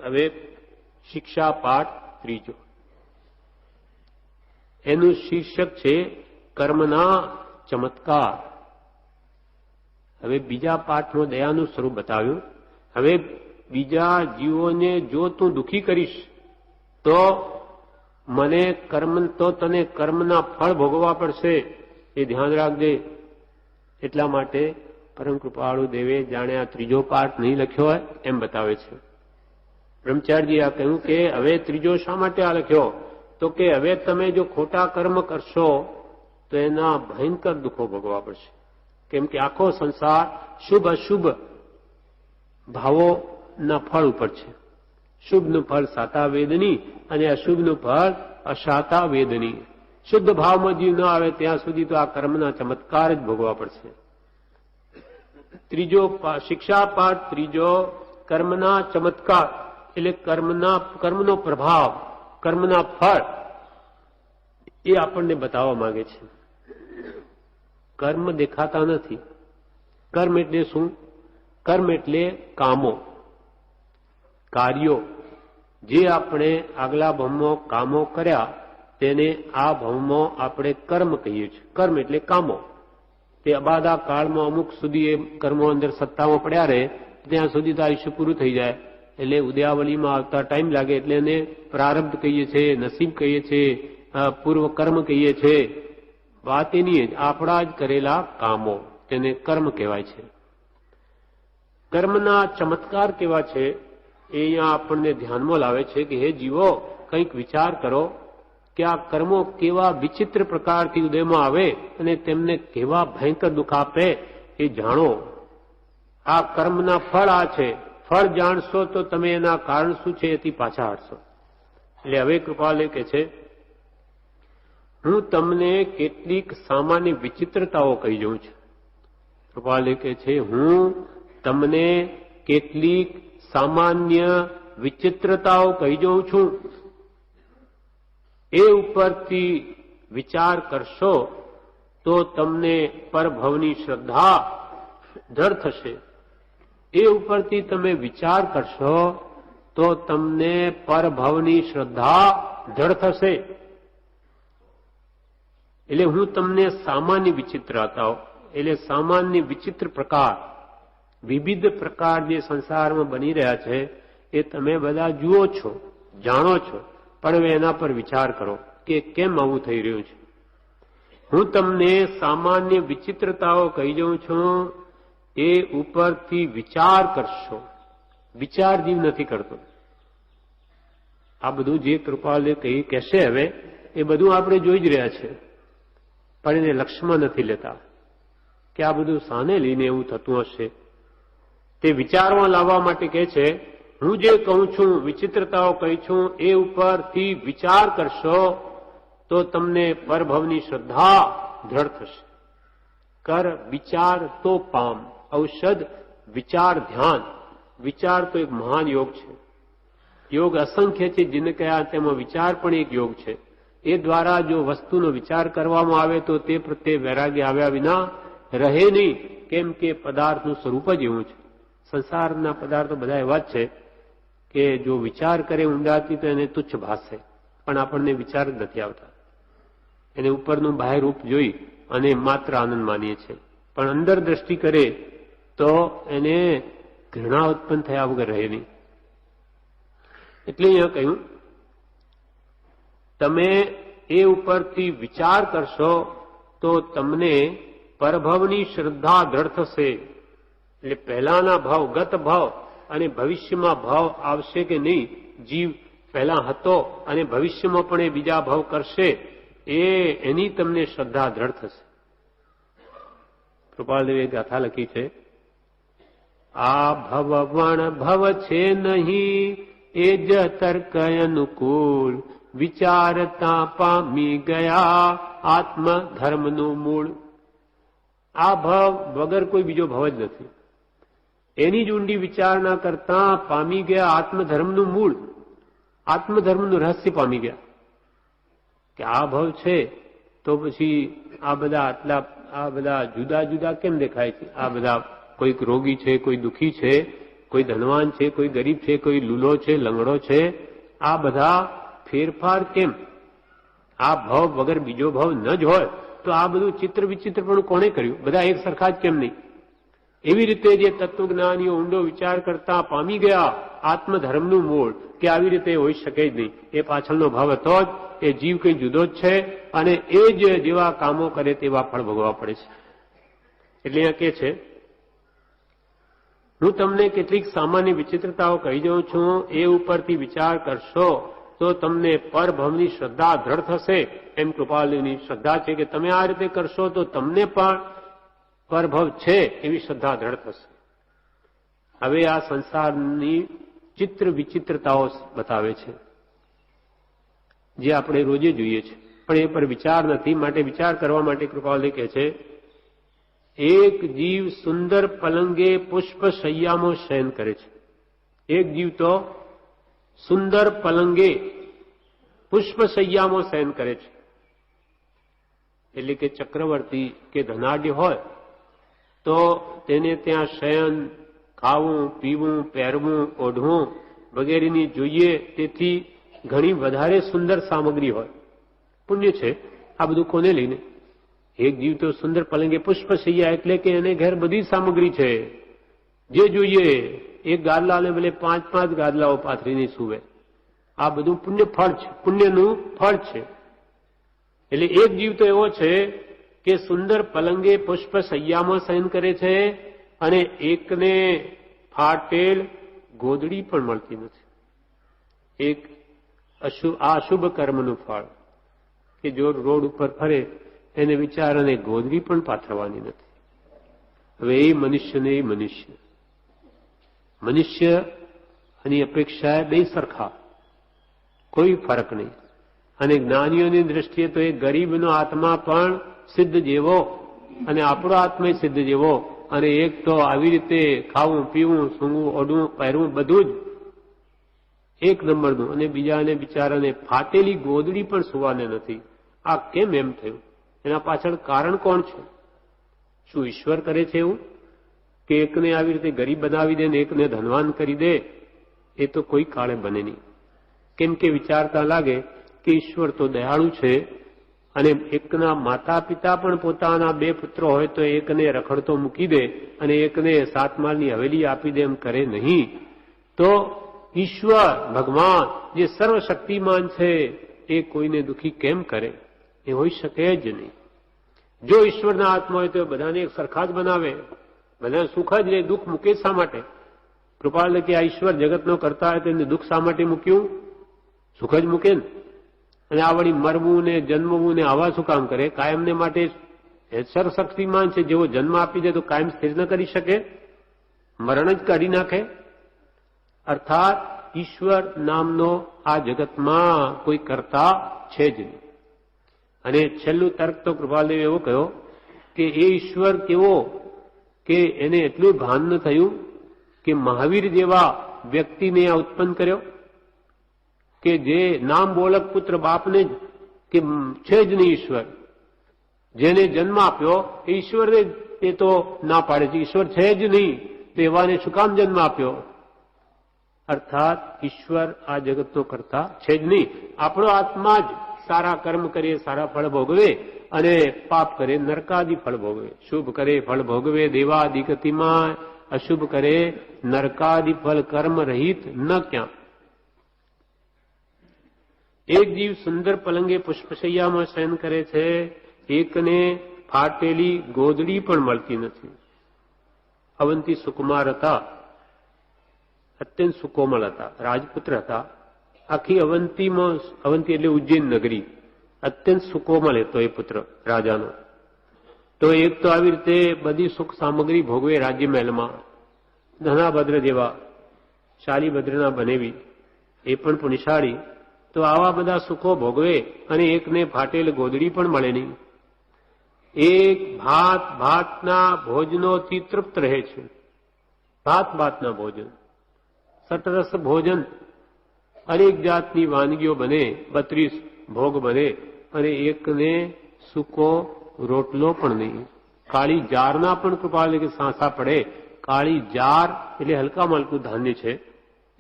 હવે શિક્ષા પાઠ ત્રીજો, એનું શીર્ષક છે કર્મના ચમત્કાર. હવે બીજા પાઠનો દયાનું સ્વરૂપ બતાવ્યું. હવે બીજા જીવોને જો તું દુઃખી કરીશ તો તને કર્મના ફળ ભોગવવા પડશે, એ ધ્યાન રાખજે. એટલા માટે પરમ કૃપાળુ દેવે જાણે આ ત્રીજો પાઠ નહીં લખ્યો હોય એમ બતાવે છે. બ્રહ્મચારીજી આ કહ્યું કે હવે ત્રીજો શા માટે આ લખ્યો? તો કે હવે તમે જો ખોટા કર્મ કરશો તો એના ભયંકર દુઃખો ભોગવવા પડશે. કેમ કે આખો સંસાર શુભ અશુભ ભાવોના ફળ ઉપર છે. શુભનું ફળ સાતા વેદની અને અશુભનું ફળ અશાતા વેદની. શુદ્ધ ભાવમાં જીવ ન આવે ત્યાં સુધી તો આ કર્મના ચમત્કાર જ ભોગવવા પડશે. ત્રીજો શિક્ષા પાઠ ત્રીજો, કર્મના ચમત્કાર એટલે કર્મનો પ્રભાવ, કર્મના ફળ એ આપણને બતાવવા માંગે છે. કર્મ દેખાતા નથી. કર્મ એટલે શું? કર્મ એટલે કામો, કાર્યો. જે આપણે આગલા ભવમાં કામો કર્યા તેને આ ભવમાં આપણે કર્મ કહીએ છીએ. કર્મ એટલે કામો. તે અબાધા કાળમાં અમુક સુધી એ કર્મો અંદર સત્તામાં પડ્યા રહે, ત્યાં સુધી તો આયુષ્ય પૂરું થઈ જાય. એટલે ઉદયાવલીમાં આવતા ટાઈમ લાગે એટલે એને પ્રારબ્ધ કહીએ છીએ, નસીબ કહીએ છીએ, પૂર્વ કર્મ કહીએ છીએ. વાત એની જ આપણા જ કરેલા કામો, તેને કર્મ કહેવાય છે. કર્મના ચમત્કાર કેવા છે એ અહીંયા આપણને ધ્યાનમાં લાવે છે કે હે જીવો, કંઈક વિચાર કરો કે આ કર્મો કેવા વિચિત્ર પ્રકારથી ઉદયમાં આવે અને તેમને કેવા ભયંકર દુઃખ આપે એ જાણો. આ કર્મના ફળ આ છે. ફળ જાણશો તો તમે એના કારણ શું છે એથી પાછા હટશો. એટલે હવે કૃપાલે કહે છે, હું તમને કેટલીક સામાન્ય વિચિત્રતાઓ કહી જાઉં છું. કૃપાલે કહે છે, હું તમને કેટલીક સામાન્ય વિચિત્રતાઓ કહી જાઉં છું. એ ઉપરથી વિચાર કરશો તો તમને પરભવની શ્રદ્ધા દ્રઢ થશે. એ ઉપરથી તમે વિચાર કરશો તો તમને પરભવની શ્રદ્ધા દ્રઢ થશે. એટલે હું તમને સામાન્ય વિચિત્રતાઓ એટલે સામાન્ય વિચિત્ર પ્રકાર, વિવિધ પ્રકાર જે સંસારમાં બની રહ્યા છે એ તમે બધા જુઓ છો, જાણો છો, પણ હવે એના પર વિચાર કરો કે કેમ આવું થઈ રહ્યું છે. હું તમને સામાન્ય વિચિત્રતાઓ કહી જાઉં છું, એ ઉપરથી વિચાર કરશો. વિચાર જીવ નથી કરતો. આ બધું જે કૃપાલે કહી કહેશે હવે એ બધું આપણે જોઈ જ રહ્યા છે, પણ એને લક્ષ્યમાં નથી લેતા કે આ બધું સાને લઈને એવું થતું હશે. તે વિચારમાં લાવવા માટે કહે છે, હું જે કહું છું, વિચિત્રતાઓ કહી છું, એ ઉપરથી વિચાર કરશો તો તમને પરભવની શ્રદ્ધા દ્રઢ થશે. કર વિચાર તો પામ. ઔષધ વિચાર ધ્યાન. વિચાર તો એક મહાન યોગ છે. યોગ અસંખ્ય છે જેને કયા, તેમાં વિચાર પણ એક યોગ છે. એ દ્વારા જો વસ્તુનો વિચાર કરવામાં આવે તો તે પ્રત્યે વૈરાગ્ય આવ્યા વિના રહે નહીં. કેમ કે પદાર્થનું સ્વરૂપ જ એવું છે. સંસારના પદાર્થો બધા એવા જ છે કે જો વિચાર કરે ઊંડાથી તો એને તુચ્છ ભાસે, પણ આપણને વિચાર જ નથી આવતા. એને ઉપરનું બાહ્ય રૂપ જોઈ અને માત્ર આનંદ માનીએ છીએ, પણ અંદર દ્રષ્ટિ કરે તો એને ઘૃણા ઉત્પન્ન થયા વગર રહે નહીં. એટલે અહીંયા કહ્યું, તમે એ ઉપરથી વિચાર કરશો તો તમને પરભવની શ્રદ્ધા દ્રઢ થશે. એટલે પહેલાના ભાવ, ગત ભાવ અને ભવિષ્યમાં ભાવ આવશે કે નહીં, જીવ પહેલા હતો અને ભવિષ્યમાં પણ એ બીજા ભાવ કરશે, એની તમને શ્રદ્ધા દ્રઢ થશે. કૃપાલદેવે ગાથા લખી છે, આ ભવ વણ ભવ છે નહીં એ જ તર્ક અનુકૂળ, વિચારતા પામી ગયા આત્મ ધર્મનું મૂળ. આ ભાવ વગર કોઈ બીજો ભાવ જ નથી. એની જ ઊંડી વિચારણા કરતા પામી ગયા આત્મધર્મનું મૂળ, આત્મધર્મનું રહસ્ય પામી ગયા કે આ ભાવ છે તો પછી આ બધા જુદા જુદા કેમ દેખાય છે. આ બધા કોઈક રોગી છે, કોઈ દુઃખી છે, કોઈ ધનવાન છે, કોઈ ગરીબ છે, કોઈ લૂલો છે, લંગડો છે, આ બધા ફેરફાર કેમ? આ ભાવ વગર બીજો ભાવ ન જ હોય તો આ બધું ચિત્ર વિચિત્ર પણ કોણે કર્યું? બધા એક સરખા જ કેમ નહીં? એવી રીતે જે તત્વજ્ઞાનીઓ ઊંડો વિચાર કરતા પામી ગયા આત્મધર્મનું મૂળ કે આવી રીતે હોઈ શકે જ નહીં, એ પાછળનો ભાવ હતો જ, એ જીવ કંઈ જુદો જ છે અને એ જ જેવા કામો કરે તેવા ફળ ભોગવવા પડે છે. એટલે અહીંયા કે છે, હું તમને કેટલીક સામાન્ય વિચિત્રતાઓ કહી દઉં છું, એ ઉપરથી વિચાર કરશો તો તમને પરભવની શ્રદ્ધા દ્રઢ થશે. એમ કૃપાલુની શ્રદ્ધા છે કે તમે આ રીતે કરશો તો તમને પણ પરભવ છે એવી શ્રદ્ધા દ્રઢ થશે. હવે આ સંસારની ચિત્ર વિચિત્રતાઓ બતાવે છે જે આપણે રોજે જોઈએ છે, પણ એ પર વિચાર નથી. માટે વિચાર કરવા માટે કૃપાલુ કહે છે, એક જીવ સુંદર પલંગે પુષ્પ શૈયામાં શયન કરે છે. એક જીવ તો સુંદર પલંગે પુષ્પ શૈયામાં શયન કરે છે. એટલે કે ચક્રવર્તી કે ધનાઢ્ય હોય તો તેને ત્યાં શયન, ખાવું, પીવું, પહેરવું, ઓઢવું વગેરેની જોઈએ, તેથી ઘણી વધારે સુંદર સામગ્રી હોય. પુણ્ય છે આ બધું કોને લઈને? એક જીવ તો સુંદર પલંગે પુષ્પ શૈયા, એટલે કે એને ઘેર બધી સામગ્રી છે, જે જોઈએ. એક ગાદલાને ભલે 5-5 ગાદલાઓ પાથરીને સૂવે. આ બધું પુણ્ય ફળ છે, પુણ્યનું ફળ છે. એટલે એક જીવ તો એવો છે કે સુંદર પલંગે પુષ્પ શૈયામાં શયન કરે છે અને એકને ફાટેલ ગોદડી પણ મળતી નથી. એક આ અશુભ કર્મનું ફળ કે જો રોડ ઉપર ફરે એને વિચારાને ગોદડી પણ પાથરવાની નથી. હવે એ મનુષ્યને એ મનુષ્ય એની અપેક્ષા બે સરખા, કોઈ ફરક નહીં. અને જ્ઞાનીઓની દ્રષ્ટિએ તો એ ગરીબનો આત્મા પણ સિદ્ધ જેવો અને આપણો આત્મા સિદ્ધ જેવો, અને એક તો આવી રીતે ખાવું, પીવું, સૂંઘવું, ઓઢવું, પહેરવું બધું જ એક નંબરનું, અને બીજાને બિચારાને ફાટેલી ગોદડી પણ સુવાને નથી. આ કેમ એમ થયું? એના પાછળ કારણ કોણ છે? શું ઈશ્વર કરે છે એવું કે એકને આવી રીતે ગરીબ બનાવી દે ને એકને ધનવાન કરી દે? એ તો કોઈ કાળે બને નહીં. કેમ કે વિચારતા લાગે કે ઈશ્વર તો દયાળુ છે અને એકના માતા પિતા પણ પોતાના 2 પુત્રો હોય તો એકને રખડતો મૂકી દે અને એકને 7 માળની હવેલી આપી દે એમ કરે નહીં. તો ઈશ્વર ભગવાન જે સર્વશક્તિમાન છે એ કોઈને દુઃખી કેમ કરે? એ હોઈ શકે જ નહીં. જો ઈશ્વરના આત્મા હોય તો બધાને એક સરખા જ બનાવે, બધાને સુખ જ લે, દુઃખ મૂકે શા માટે? કૃપાલ કે આ ઈશ્વર જગતનો કરતા હોય તો એને દુઃખ શા માટે મૂક્યું? સુખ જ મૂકે ને. અને આ વળી મરવું ને જન્મવું ને આવા શું કામ કરે? કાયમને માટે સર્વશક્તિમાન છે, જેવો જન્મ આપી દે તો કાયમ સ્થિર ન કરી શકે, મરણ જ કાઢી નાખે. અર્થાત ઈશ્વર નામનો આ જગતમાં કોઈ કરતા છે જ નહીં. અને છેલ્લું તર્ક તો કૃપાલદેવ એવો કહ્યો કે એ ઈશ્વર કેવો કે એને એટલું ભાન ન થયું કે મહાવીર જેવા વ્યક્તિને આ ઉત્પન્ન કર્યો કે જે નામ બોલક પુત્ર બાપને જ કે છે જ નહીં ઈશ્વર, જેને જન્મ આપ્યો એ ઈશ્વરને એ તો ના પાડે છે, ઈશ્વર છે જ નહીં તો એવાને શું કામ જન્મ આપ્યો? અર્થાત ઈશ્વર આ જગતનો કરતા છે જ નહીં. આપણો આત્મા જ સારા કર્મ કરે સારા ફળ ભોગવે અને પાપ કરે નરકાદી ફળ ભોગવે. શુભ કરે ફળ ભોગવે દેવાદિ ગતિમાં, અશુભ કરે નરકાદી ફળ કર્મ રહિત ન ક્યાં. એક જીવ સુંદર પલંગે પુષ્પશૈયામાં શયન કરે છે, એકને ફાટેલી ગોદડી પણ મળતી નથી. અવંતી સુકુમાર હતા, અત્યંત સુકોમળ હતા, રાજપુત્ર હતા. આખી અવંતીમાં, અવંતી એટલે ઉજ્જૈન નગરી, અત્યંત સુકોમળ હતો એ પુત્ર રાજાનો. તો એક તો આવી રીતે બધી સુખ સામગ્રી ભોગવે રાજ્ય મહેલમાં, ધનાભદ્ર જેવા શાલીભદ્રના બનેવી, એ પણ પુણ્યશાળી. તો આવા બધા સુખો ભોગવે અને એકને ફાટેલ ગોદડી પણ મળે નહીં. એક ભાત ભાતના ભોજનોથી તૃપ્ત રહે છે. ભાત ભાતના ભોજન, સટરસ ભોજન, અનેક જાતની વાનગીઓ બને, 32 ભોગ બને અને એકને સૂકો રોટલો પણ નહીં. કાળી જારના પણ કૃપાલે કે સાંસા પડે કાળી જાર એટલે હલકામાં હલકું ધાન્ય છે,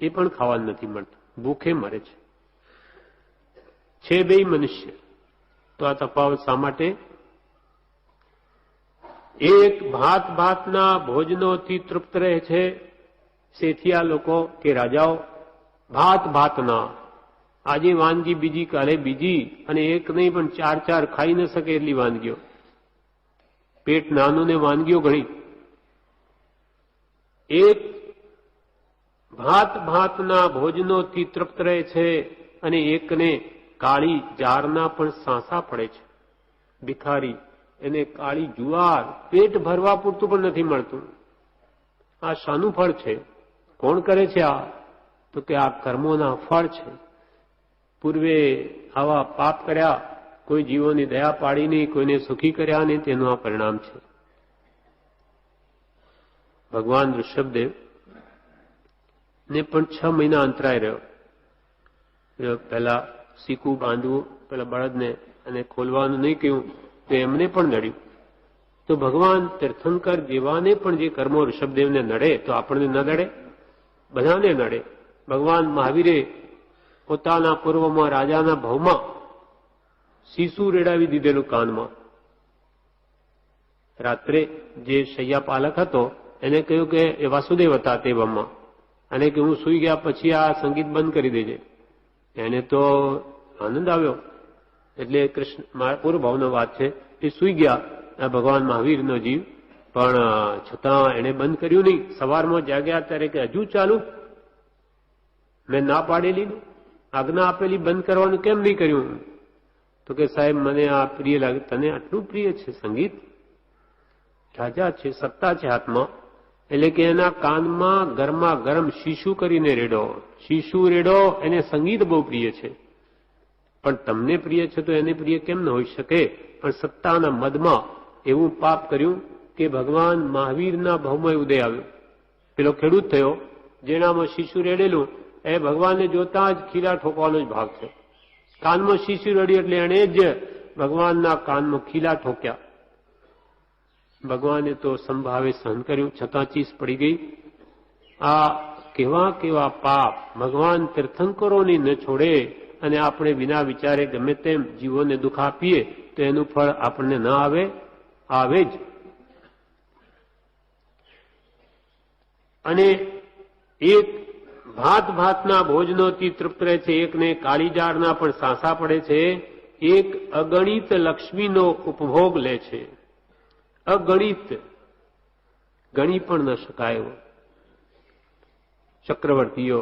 એ પણ ખાવાનું નથી મળતું, ભૂખે મરે છે બે મનુષ્ય. તો આ તફાવત શા માટે? એક ભાત ભાતના ભોજનોથી તૃપ્ત રહે છે શેઠિયા લોકો કે રાજાઓ, ભાત ભાતના, આજે વાનગી બીજી, કાલે બીજી, અને એક નહીં પણ ચાર ચાર ખાઈ ન શકે એટલી વાનગીઓ. પેટ નાનું ને વાનગીઓ ઘણી. એક ભાત ભાતના ભોજનોથી તૃપ્ત રહે છે અને એકને કાળી જારના પણ સાંસા પડે છે. ભિખારી એને કાળી જુવાર પેટ ભરવા પૂરતું પણ નથી મળતું. આ શાનું ફળ છે? કોણ કરે છે આ? તો કે આ કર્મોના ફળ છે. પૂર્વે આવા પાપ કર્યા, કોઈ જીવોની દયા પાડી નહીં, કોઈને સુખી કર્યા નહીં, તેનું આ પરિણામ છે. ભગવાન ઋષભદેવ ને પણ 6 મહિના અંતરાય રહ્યો. પહેલા સીકું બાંધવું, પેલા બળદને અને ખોલવાનું નહીં કહ્યું તો એમને પણ નડ્યું. તો ભગવાન તીર્થંકર જેવાને પણ જે કર્મો ઋષભદેવને નડે તો આપણને ન નડે? બધાને નડે. ભગવાન મહાવીરે પોતાના પૂર્વમાં રાજાના ભવમાં શીશુ રેડાવી દીધેલું કાનમાં. રાત્રે જે શૈયા પાલક હતો એને કહ્યું કે એ વાસુદેવ હતા તે ભવમાં, અને કે હું સૂઈ ગયા પછી આ સંગીત બંધ કરી દેજે. એને તો આનંદ આવ્યો. એટલે કૃષ્ણ પૂર્વ ભાવનો વાત છે. એ સૂઈ ગયા ભગવાન મહાવીરનો જીવ, પણ છતાં એને બંધ કર્યું નહીં. સવારમાં જાગ્યા ત્યારે કે હજુ ચાલુ? મેં ના પાડેલી, આજ્ઞા આપેલી બંધ કરવાનું કેમ નહીં કર્યું? તો કે સાહેબ મને આ પ્રિય લાગે. તને આટલું પ્રિય છે સંગીત? રાજા છે, સત્તા છે હાથમાં, એટલે કે એના કાનમાં ગરમા ગરમ શીશુ કરીને રેડો. શીશુ રેડો, એને સંગીત બહુ પ્રિય છે. પણ તમને પ્રિય છે તો એને પ્રિય કેમ ન હોઈ શકે? પણ સત્તાના મદમાં એવું પાપ કર્યું કે ભગવાન મહાવીરના ભાવમાં ઉદય આવ્યો. પેલો ખેડૂત થયો જેનામાં શીશુ રેડેલું, એ ભગવાનને જોતા જ ખીલા ઠોકવાનો જ ભાગ થયો. કાનમાં શીશુ રેડ્યું એટલે એણે જ ભગવાનના કાનમાં ખીલા ઠોક્યા. ભગવાને તો સંભાવે સહન કર્યું, છતાં ચીસ પડી ગઈ. આ કેવા કેવા પાપ ભગવાન તીર્થંકરોની ન છોડે, અને આપણે વિના વિચારે ગમે તેમ જીવોને દુઃખ આપીએ તો એનું ફળ આપણને ન આવે? આવે જ. અને એક ભાત ભાતના ભોજનોથી તૃપ્ત રહે છે, એકને કાળીજારના પણ સાંસા પડે છે, એક અગણિત લક્ષ્મીનો ઉપભોગ લે છે. અગણિત, ગણી પણ ન શકાય એવો. ચક્રવર્તીઓ,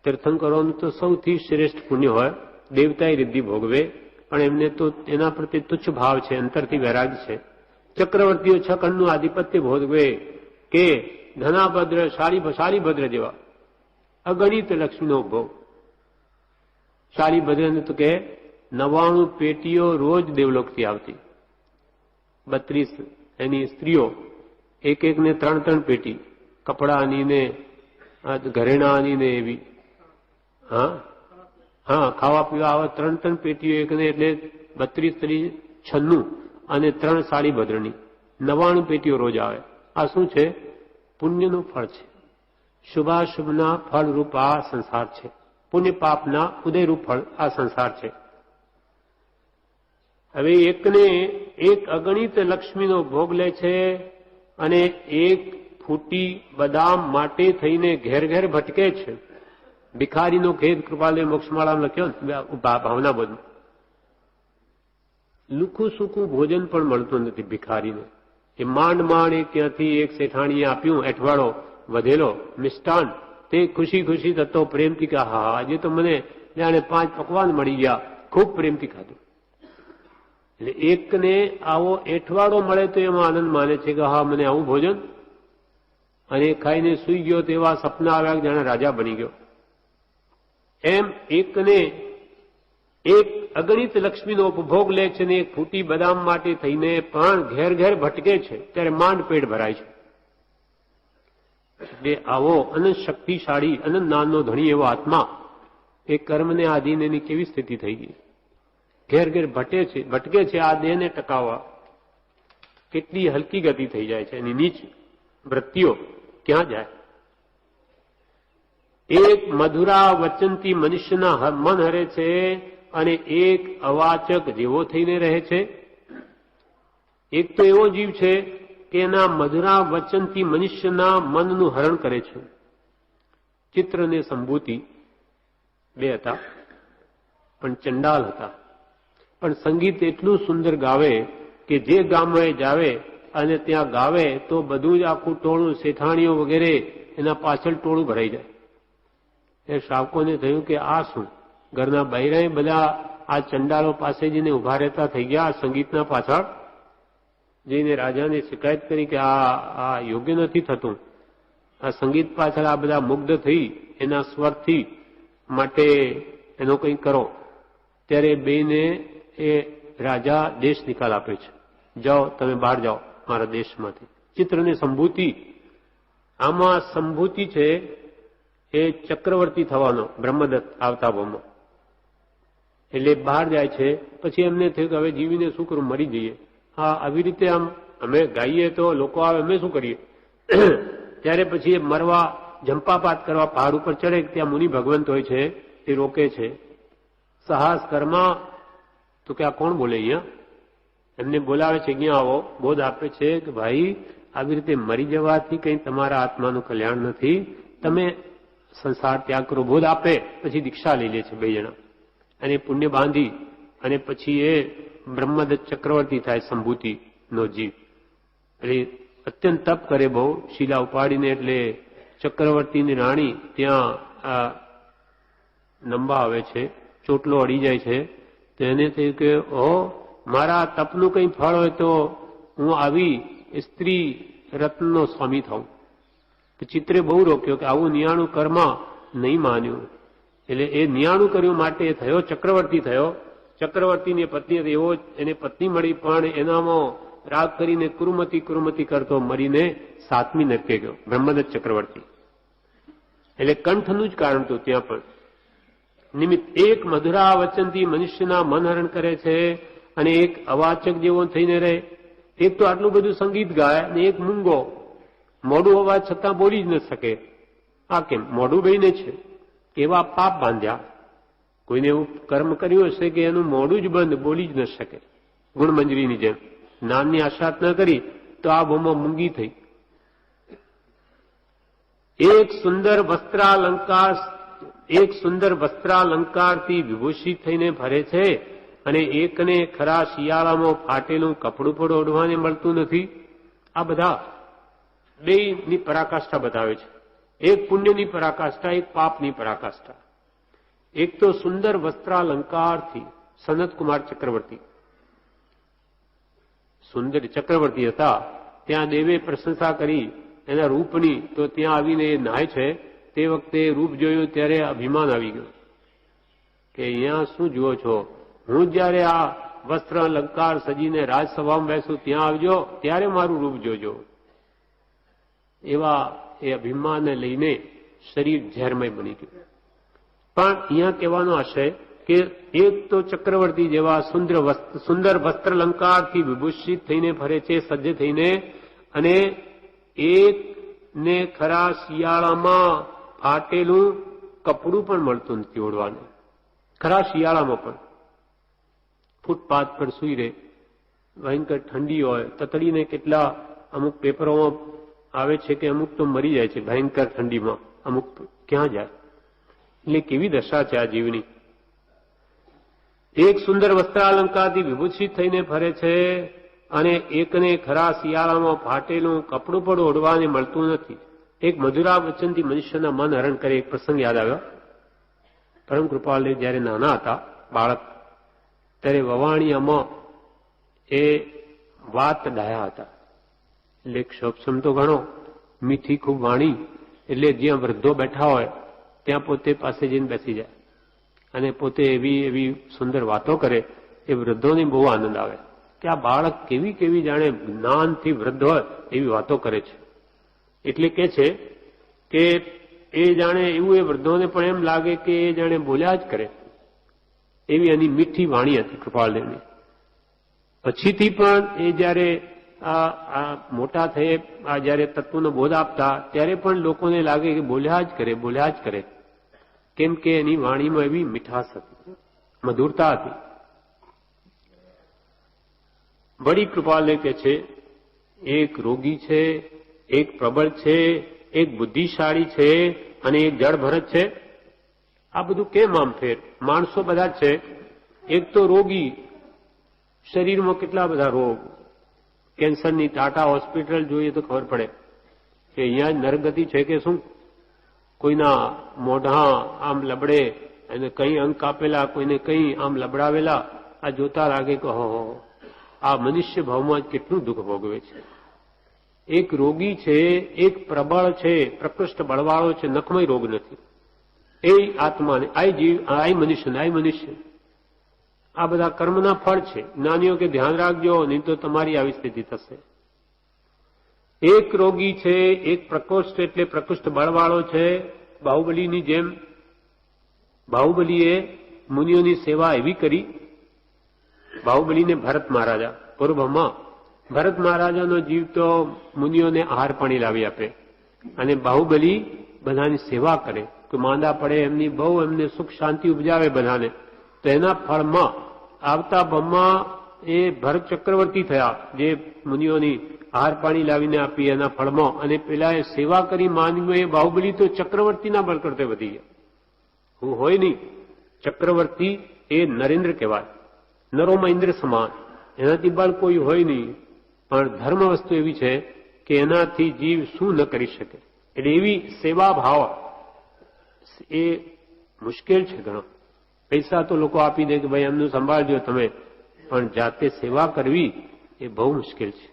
તીર્થંકરોનું તો સૌથી શ્રેષ્ઠ પુણ્ય હોય, દેવતાએ રિદ્ધિ ભોગવે, પણ એમને તો એના પ્રત્યે તુચ્છ ભાવ છે, અંતરથી વૈરાગ્ય છે. ચક્રવર્તીઓ 6 ખંડનું આધિપત્ય ભોગવે કે ધનાભદ્ર, શાળીભદ્ર જેવા અગણિત લક્ષ્મીનો ભોગ. શાળીભદ્રને તો કે 99 પેટીઓ રોજ દેવલોકથી આવતી. 32 એની સ્ત્રીઓ, એક એકને 3 પેટી, કપડાની ને ઘરેણાની ને એવી. હા, ખાવા પીવા આવા 3 પેટીઓ એકને, એટલે 32 96 અને 3 શાળીભદ્રની 99 પેટીઓ રોજ આવે. આ શું છે? પુણ્યનું ફળ છે. શુભાશુભના ફળરૂપ આ સંસાર છે. પુણ્ય પાપના ઉદયરૂપ ફળ આ સંસાર છે. હવે એકને એક અગણિત લક્ષ્મીનો ભોગ લે છે, અને એક ફૂટી બદામ માટે થઈને ઘેર ઘેર ભટકે છે. ભિખારીનો ખેદ કૃપાલે મોક્ષમાળામાં લખ્યો ને ભાવના બધું. લુખું સૂકું ભોજન પણ મળતું નથી ભિખારીને. એ માંડ એ ક્યાંથી એક શેઠાણીએ આપ્યું એઠવાડો વધેલો મિષ્ટાન, તે ખુશી ખુશી થતો પ્રેમથી કે હા આજે તો મને જાણે 5 પકવાન મળી ગયા, ખૂબ પ્રેમથી ખાધું. એટલે એકને આવો એઠવાડો મળે તો એમાં આનંદ માને છે કે હા મને આવું ભોજન, અને ખાઈને સૂઈ ગયો તો એવા સપના આવ્યા જાણે રાજા બની ગયો. એમ એકને એક અગણિત લક્ષ્મીનો ઉપભોગ લે છે ને એક ફૂટી બદામ માટે થઈને પણ ઘેર ઘેર ભટકે છે, ત્યારે માંડ પેટ ભરાય છે. એટલે આવો અનંત શક્તિશાળી, અનંત નામનો ધણી એવો આત્મા એ કર્મને આધીન એની કેવી સ્થિતિ થઈ ગઈ? ઘેર ઘેર ભટકે છે આ દેહને ટકાવવા. કેટલી હલકી ગતિ થઈ જાય છે એની નીચ. વૃત્તિઓ ક્યાં જાય? એક મધુરા વચનથી મનુષ્યના મન હરે છે અને એક અવાચક જેવો થઈને રહે છે. એક તો એવો જીવ છે કે એના મધુરા વચનથી મનુષ્યના મનનું હરણ કરે છે. ચિત્ર ને સંભૂતિ બે હતા, પણ ચંડાલ હતા. પણ સંગીત એટલું સુંદર ગાવે કે જે ગામમાં જાવે અને ત્યાં ગાવે તો બધું જ આખું ટોળું, શેઠાણીઓ વગેરે એના પાછળ ટોળું ભરાઈ જાય. એ શ્રાવકોને થયું કે આ શું? ઘરના બૈરાએ બધા આ ચંડાલો પાસે જઈને ઉભા રહેતા થઈ ગયા આ સંગીતના પાછળ. જઈને રાજાને શિકાયત કરી કે આ યોગ્ય નથી થતું, આ સંગીત પાછળ આ બધા મુગ્ધ થઈ એના સ્વરથી, માટે એનો કંઈ કરો. ત્યારે બેને એ રાજા દેશ નિકાલ આપે છે. જાઓ, તમે બહાર જાઓ મારા દેશમાંથી. ચિત્રની સંભૂતિ, આમાં સંભૂતિ છે એ ચક્રવર્તી થવાનો બ્રહ્મદત્ત આવતા ભાવમાં. એટલે બહાર જાય છે. પછી એમને થયું કે હવે જીવીને શું કરું, મરી જઈએ. હા, આવી રીતે આમ અમે ગાઈએ તો લોકો આવે, અમે શું કરીએ? ત્યારે પછી મરવા, જંપાપાત કરવા પહાડ ઉપર ચડે. ત્યાં મુનિ ભગવંત હોય છે, એ રોકે છે. સાહસ કર્મા, તો કે આ કોણ બોલે અહીંયા? એમને બોલાવે છે, અહીંયા આવો. બોધ આપે છે કે ભાઈ, આવી રીતે મરી જવાથી કંઈ તમારા આત્માનું કલ્યાણ નથી, તમે સંસાર ત્યાગ કરો. બોધ આપે. પછી દીક્ષા લઈ લે છે બે જણા, અને પુણ્ય બાંધી અને પછી એ બ્રહ્મદત્ત ચક્રવર્તી થાય, સંભૂતિનો જીવ. એટલે અત્યંત તપ કરે બહુ, શીલા ઉપાડીને. એટલે ચક્રવર્તીની રાણી ત્યાં નંબા આવે છે, ચોટલો અડી જાય છે. તો એને થયું કે ઓહો, મારા તપનું કંઈ ફળ હોય તો હું આવી સ્ત્રી રત્નનો સ્વામી થાઉં. ચિત્રે બહુ રોક્યો કે આવું નિયાણું કર્મ નહીં માન્યું. એટલે એ નિયાણું કર્યું માટે થયો, ચક્રવર્તી થયો. ચક્રવર્તીની પત્ની હતી, એવો એને પત્ની મળી, પણ એનામાં રાગ કરીને કુરુમતી કરતો મરીને 7મી નરકે ગયો બ્રહ્મદત્ત ચક્રવર્તી. એટલે કંઠનું જ કારણ હતું ત્યાં પણ નિમિત્ત. એક મધુરા વચનથી મનુષ્યના મન હરણ કરે છે અને એક અવાચક જેવો થઈને રહે. એક તો આટલું બધું સંગીત ગાય અને એક મૂંગો, મોઢું અવાજ છતાં બોલી જ ન શકે. આ કેમ? મોઢું બેને છે. એવા પાપ બાંધ્યા. કોઈને એવું કર્મ કર્યું હશે કે એનું મોઢું જ બંધ, બોલી જ ન શકે. ગુણમંજરીની જેમ જ્ઞાનની આશા ન કરી તો આ ભૂમાં મૂંગી થઈ. એક સુંદર વસ્ત્રાલંકારથી વિભૂષિત થઈને ફરે છે અને એકને ખરા શિયાળામાં ફાટેલું કપડું પણ ઓઢવાને મળતું નથી. આ બધા બેની પરાકાષ્ઠા બતાવે છે. એક પુણ્યની પરાકાષ્ઠા, એક પાપની પરાકાષ્ઠા. એક તો સુંદર વસ્ત્રાલંકારથી સનતકુમાર ચક્રવર્તી, સુંદર ચક્રવર્તી હતા. ત્યાં દેવે પ્રશંસા કરી એના રૂપની, તો ત્યાં આવીને એ નાય છે. તે વખતે રૂપ જોયું ત્યારે અભિમાન આવી ગયું કે અહીંયા શું જુઓ છો? હું જ્યારે આ વસ્ત્ર અલંકાર સજીને રાજસભામાં બેસું ત્યાં આવજો, ત્યારે મારું રૂપ જોજો. એવા એ અભિમાનને લઈને શરીર ઝેરમય બની ગયું. પણ અહીંયા કહેવાનો આશય કે એક તો ચક્રવર્તી જેવા સુંદર વસ્ત્રાલંકારથી વિભૂષિત થઈને ફરે છે, સજ્જ થઈને, અને એકને ખરા શિયાળામાં ફાટેલું કપડું પણ મળતું નથી ઓઢવાનું. ખરા શિયાળામાં પણ ફૂટપાથ પર સૂઈ રહે, ભયંકર ઠંડી હોય, તતડીને કેટલા અમુક પેપરોમાં આવે છે કે અમુક તો મરી જાય છે ભયંકર ઠંડીમાં, અમુક ક્યાં જાય. એટલે કેવી દશા છે આ જીવની. એક સુંદર વસ્ત્રાલંકારથી વિભૂષિત થઈને ફરે છે અને એકને ખરા શિયાળામાં ફાટેલું કપડું પણ ઓઢવાને મળતું નથી. એક મધુરા વચનથી મનુષ્યના મન હરણ કરે. એક પ્રસંગ યાદ આવ્યો. પરમ કૃપાલદેવ જ્યારે નાના હતા, બાળક, ત્યારે વવાણિયામાં એ વાત ડાયા હતા. એટલે ક્ષોભસમ તો ઘણો, મીઠી ખૂબ વાણી. એટલે જ્યાં વૃદ્ધો બેઠા હોય ત્યાં પોતે પાસે જઈને બેસી જાય અને પોતે એવી સુંદર વાતો કરે. એ વૃદ્ધોને બહુ આનંદ આવે કે આ બાળક કેવી જાણે જ્ઞાનથી વૃદ્ધ હોય એવી વાતો કરે છે. એટલે કે છે કે એ જાણે એવું, એ વૃદ્ધોને પણ એમ લાગે કે એ જાણે બોલ્યા જ કરે, એવી એની મીઠી વાણી હતી કૃપાલદેવની. પછીથી પણ એ જ્યારે આ મોટા થયે આ જયારે તત્વનો બોધ આપતા ત્યારે પણ લોકોને લાગે કે બોલ્યા જ કરે, કેમ કે એની વાણીમાં એવી મીઠાશ હતી, મધુરતા હતી. બડી કૃપાલે કે છે એક રોગી છે, એક પ્રબળ છે, એક બુદ્ધિશાળી છે અને એક જળ ભરત છે. આ બધું કેમ આમ ફેર? માણસો બધા છે. એક તો રોગી, શરીરમાં કેટલા બધા રોગ, કેન્સરની ટાટા હોસ્પિટલ જોઈએ તો ખબર પડે કે અહીંયા જ નરગતિ છે કે શું. કોઈના મોઢા આમ લબડે અને કઈ અંગ કાપેલા, કોઈને કઈ આમ લબડાવેલા. આ જોતા લાગે કે હો આ મનુષ્ય ભાવમાં કેટલું દુઃખ ભોગવે છે. એક રોગી છે, એક પ્રબળ છે, પ્રકૃષ્ટ બળવાળો છે, નખમય રોગ નથી. એ આત્માને આ જીવ, આ મનુષ્ય આ બધા કર્મના ફળ છે. જ્ઞાનીઓ કે ધ્યાન રાખજો, નહીં તો તમારી આવી સ્થિતિ થશે. એક રોગી છે, એક પ્રકોષ્ઠ એટલે પ્રકૃષ્ટ બળવાળો છે. બાહુબલીની જેમ બાહુબલીએ મુનિઓની સેવા એવી કરી. બાહુબલીને ભરત મહારાજા પૂર્વમાં, ભરત મહારાજાનો જીવ તો મુનિઓને આહાર પાણી લાવી આપે અને બાહુબલી બધાની સેવા કરે કે માંદા પડે એમની બહુ એમને સુખ શાંતિ ઉપજાવે બધાને. તો એના ફળમાં આવતા બ્રહ્મા એ ભરત ચક્રવર્તી થયા, જે મુનિઓની આહાર પાણી લાવીને આપી એના ફળમાં. અને પેલા એ સેવા કરી માનવીએ બાહુબલી તો ચક્રવર્તીના બળ કરતે વધી ગયા. હું હોય નહીં, ચક્રવર્તી એ નરેન્દ્ર કહેવાય, નરોમાં ઇન્દ્ર સમાન. એનાથી બળ કોઈ હોય નહીં. પણ ધર્મ વસ્તુ એવી છે કે એનાથી જીવ શું ન કરી શકે. એટલે એવી સેવા ભાવ એ મુશ્કેલ છે ઘણો. પૈસા તો લોકો આપી દે કે ભાઈ એમનું સંભાળજો તમે, પણ જાતે સેવા કરવી એ બહુ મુશ્કેલ છે.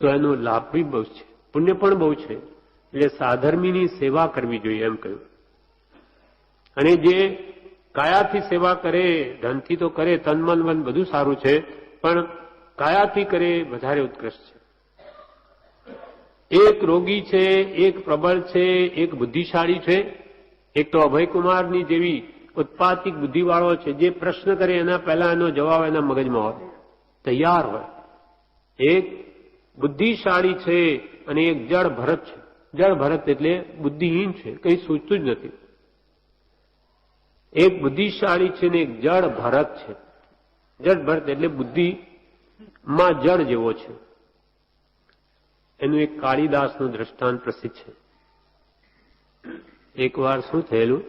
તો એનો લાભ બી બહુ છે, પુણ્ય પણ બહુ છે. એટલે સાધર્મીની સેવા કરવી જોઈએ એમ કહ્યું. અને જે કાયાથી સેવા કરે, ધનથી તો કરે, તન મન વન બધું સારું છે, પણ કાયાથી કરે વધારે ઉત્કૃષ્ટ છે. એક રોગી છે, એક પ્રબળ છે, એક બુદ્ધિશાળી છે. એક તો અભયકુમારની જેવી ઉત્પાતિક બુદ્ધિવાળો છે, જે પ્રશ્ન કરે એના પહેલા એનો જવાબ એના મગજમાં હોય, તૈયાર હોય. એક બુદ્ધિશાળી છે અને એક જળ ભરત છે. જળ ભરત એટલે બુદ્ધિહીન છે, કંઈ સૂચતું જ નથી. એક બુદ્ધિશાળી છે ને એક જળ ભરત છે. જળ ભરત એટલે બુદ્ધિમાં જળ જેવો છે. એનું એક કાળીદાસનું દ્રષ્ટાંત પ્રસિદ્ધ છે. એક વાર શું થયેલું,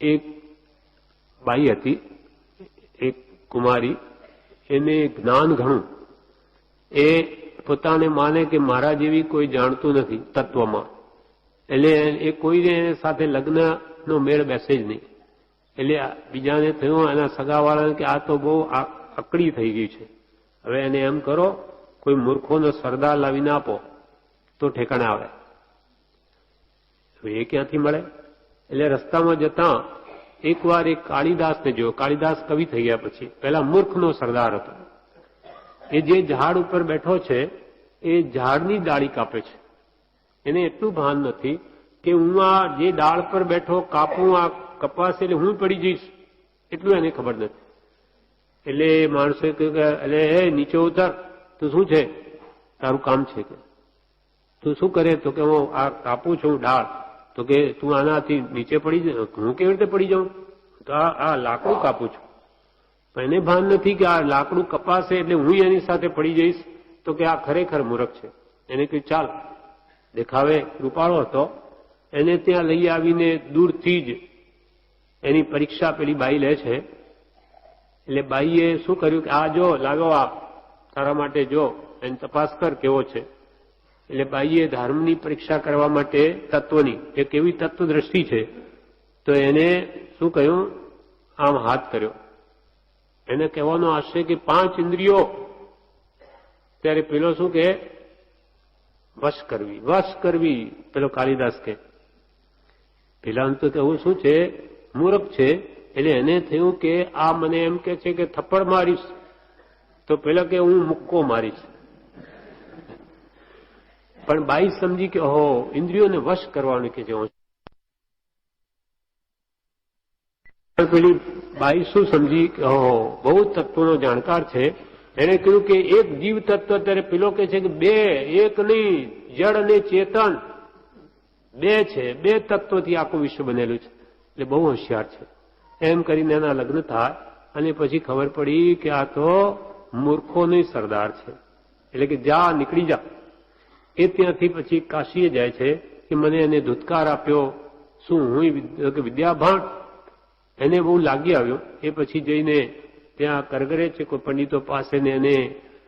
એક બાઈ હતી, એક કુમારી, એને જ્ઞાન ઘણું. એ પોતાને માને કે મારા જેવી કોઈ જાણતું નથી તત્વમાં. એટલે એ કોઈને સાથે લગ્નનો મેળ બેસે જ નહીં. એટલે બીજાને થયું એના સગાવાળાને કે આ તો બહુ અકડી થઈ ગઈ છે, હવે એને એમ કરો કોઈ મૂર્ખોનો સરદાર લાવીને આપો તો ઠેકાણે આવે. એ ક્યાંથી મળે? એટલે રસ્તામાં જતા એકવાર એક કાળીદાસને જોયો. કાળીદાસ કવિ થઈ ગયા પછી, પહેલા મૂર્ખનો સરદાર હતો. એ જે ઝાડ ઉપર બેઠો છે એ ઝાડની ડાળી કાપે છે. એને એટલું ભાન નથી કે હું આ જે ડાળ પર બેઠો કાપું, આ કપાસ એટલે હું પડી જઈશ, એટલું એને ખબર નથી. એટલે માણસોએ કહ્યું કે એટલે હે નીચે ઉતર, તું શું છે, તારું કામ છે કે તું શું કરે? તો કે હું આ કાપું છું ડાળ. તો કે તું આનાથી નીચે પડી જાય. હું કેવી રીતે પડી જાઉં? તો આ લાકડું કાપું છું. પણ એને ભાન નથી કે આ લાકડું કપાશે એટલે હું એની સાથે પડી જઈશ. તો કે આ ખરેખર મૂર્ખ છે. એને કહ્યું ચાલ. દેખાવે રૂપાળો હતો, એને ત્યાં લઈ આવીને દૂરથી જ એની પરીક્ષા પેલી બાઈ લે છે. એટલે બાઈએ શું કર્યું કે આ જો લાગો, આ તારા માટે જો, એની તપાસ કર કેવો છે. એટલે બાઈએ ધર્મની પરીક્ષા કરવા માટે તત્વની એ કેવી તત્વ દ્રષ્ટિ છે, તો એને શું કહ્યું, આમ હાથ કર્યો. એને કહેવાનો આશય કે 5 ઇન્દ્રિયો. ત્યારે પેલો શું કે વશ કરવી. પેલો કાલિદાસ કે પેલા તો કહેવું શું છે, મૂર્ખ છે. એટલે એને થયું કે આ મને એમ કે છે કે થપ્પડ મારીશ, તો પેલા કે હું મુક્કો મારીશ. પણ બાઈ સમજી કે ઓહો, ઇન્દ્રિયોને વશ કરવાનું કે છે. પેલી બાઈ શું સમજી કે ઓહો, બહુ તત્વનો જાણકાર છે, એને કહ્યું કે એક જીવ તત્વ, ત્યારે પેલો કહે છે કે બે, એક નહીં, જળ અને ચેતન બે છે, બે તત્વોથી આખું વિશ્વ બનેલું છે. એટલે બહુ હોશિયાર છે. એમ કરીને એના લગ્ન થાય અને પછી ખબર પડી કે આ તો મૂર્ખોનો સરદાર છે. એટલે કે જા, નીકળી જા. એ ત્યાંથી પછી કાશીએ જાય છે કે મને એને ધુતકાર આપ્યો, શું હું વિદ્યાભાણ? એને બહુ લાગી આવ્યો. એ પછી જઈને ત્યાં કરગરે છે કોઈ પંડિતો પાસે, ને એને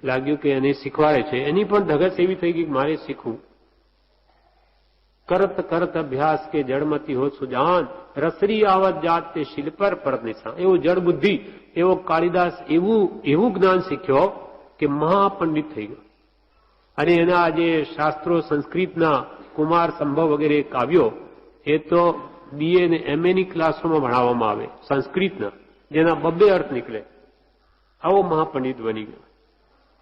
લાગ્યું કે એને શીખવાડે છે. એની પણ ધગસ એવી થઈ ગઈ કે મારે શીખવું. કરત કરત અભ્યાસ કે જડમતી હો સુજાન, રસરી આવત જાત તે શિલ પર પરત નિશાન. એવો જડ બુદ્ધિ, એવો કાળિદાસ એવું જ્ઞાન શીખ્યો કે મહાપંડિત થઈ ગયો. અને એના જે શાસ્ત્રો સંસ્કૃતના કુમાર સંભવ વગેરે કાવ્યો, એ તો BA અને MA ની ક્લાસોમાં ભણાવવામાં આવે સંસ્કૃતના, જેના 2 અર્થ નીકળે. આવો મહાપંડિત બની ગયો.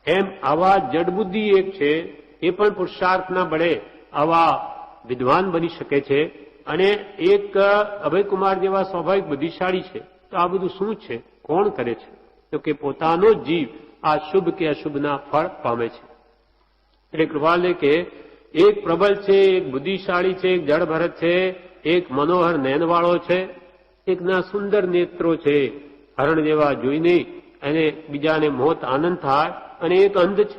એમ આવા જડબુદ્ધિ એક છે, એ પણ પુરુષાર્થના બળે આવા વિદ્વાન બની શકે છે. અને એક અભયકુમાર જેવા સ્વાભાવિક બુદ્ધિશાળી છે. તો આ બધું શું છે, કોણ કરે છે? તો કે પોતાનો જીવ આ શુભ કે અશુભના ફળ પામે છે. એટલે કૃપાલે કે એક પ્રબલ છે, એક બુદ્ધિશાળી છે, એક જડભરત છે, એક મનોહર નયનવાળો છે, એકના સુંદર નેત્રો છે, હરણ જેવા જોઈને એને બીજાને મોત આનંદ થાય. અને એક અંધ છે,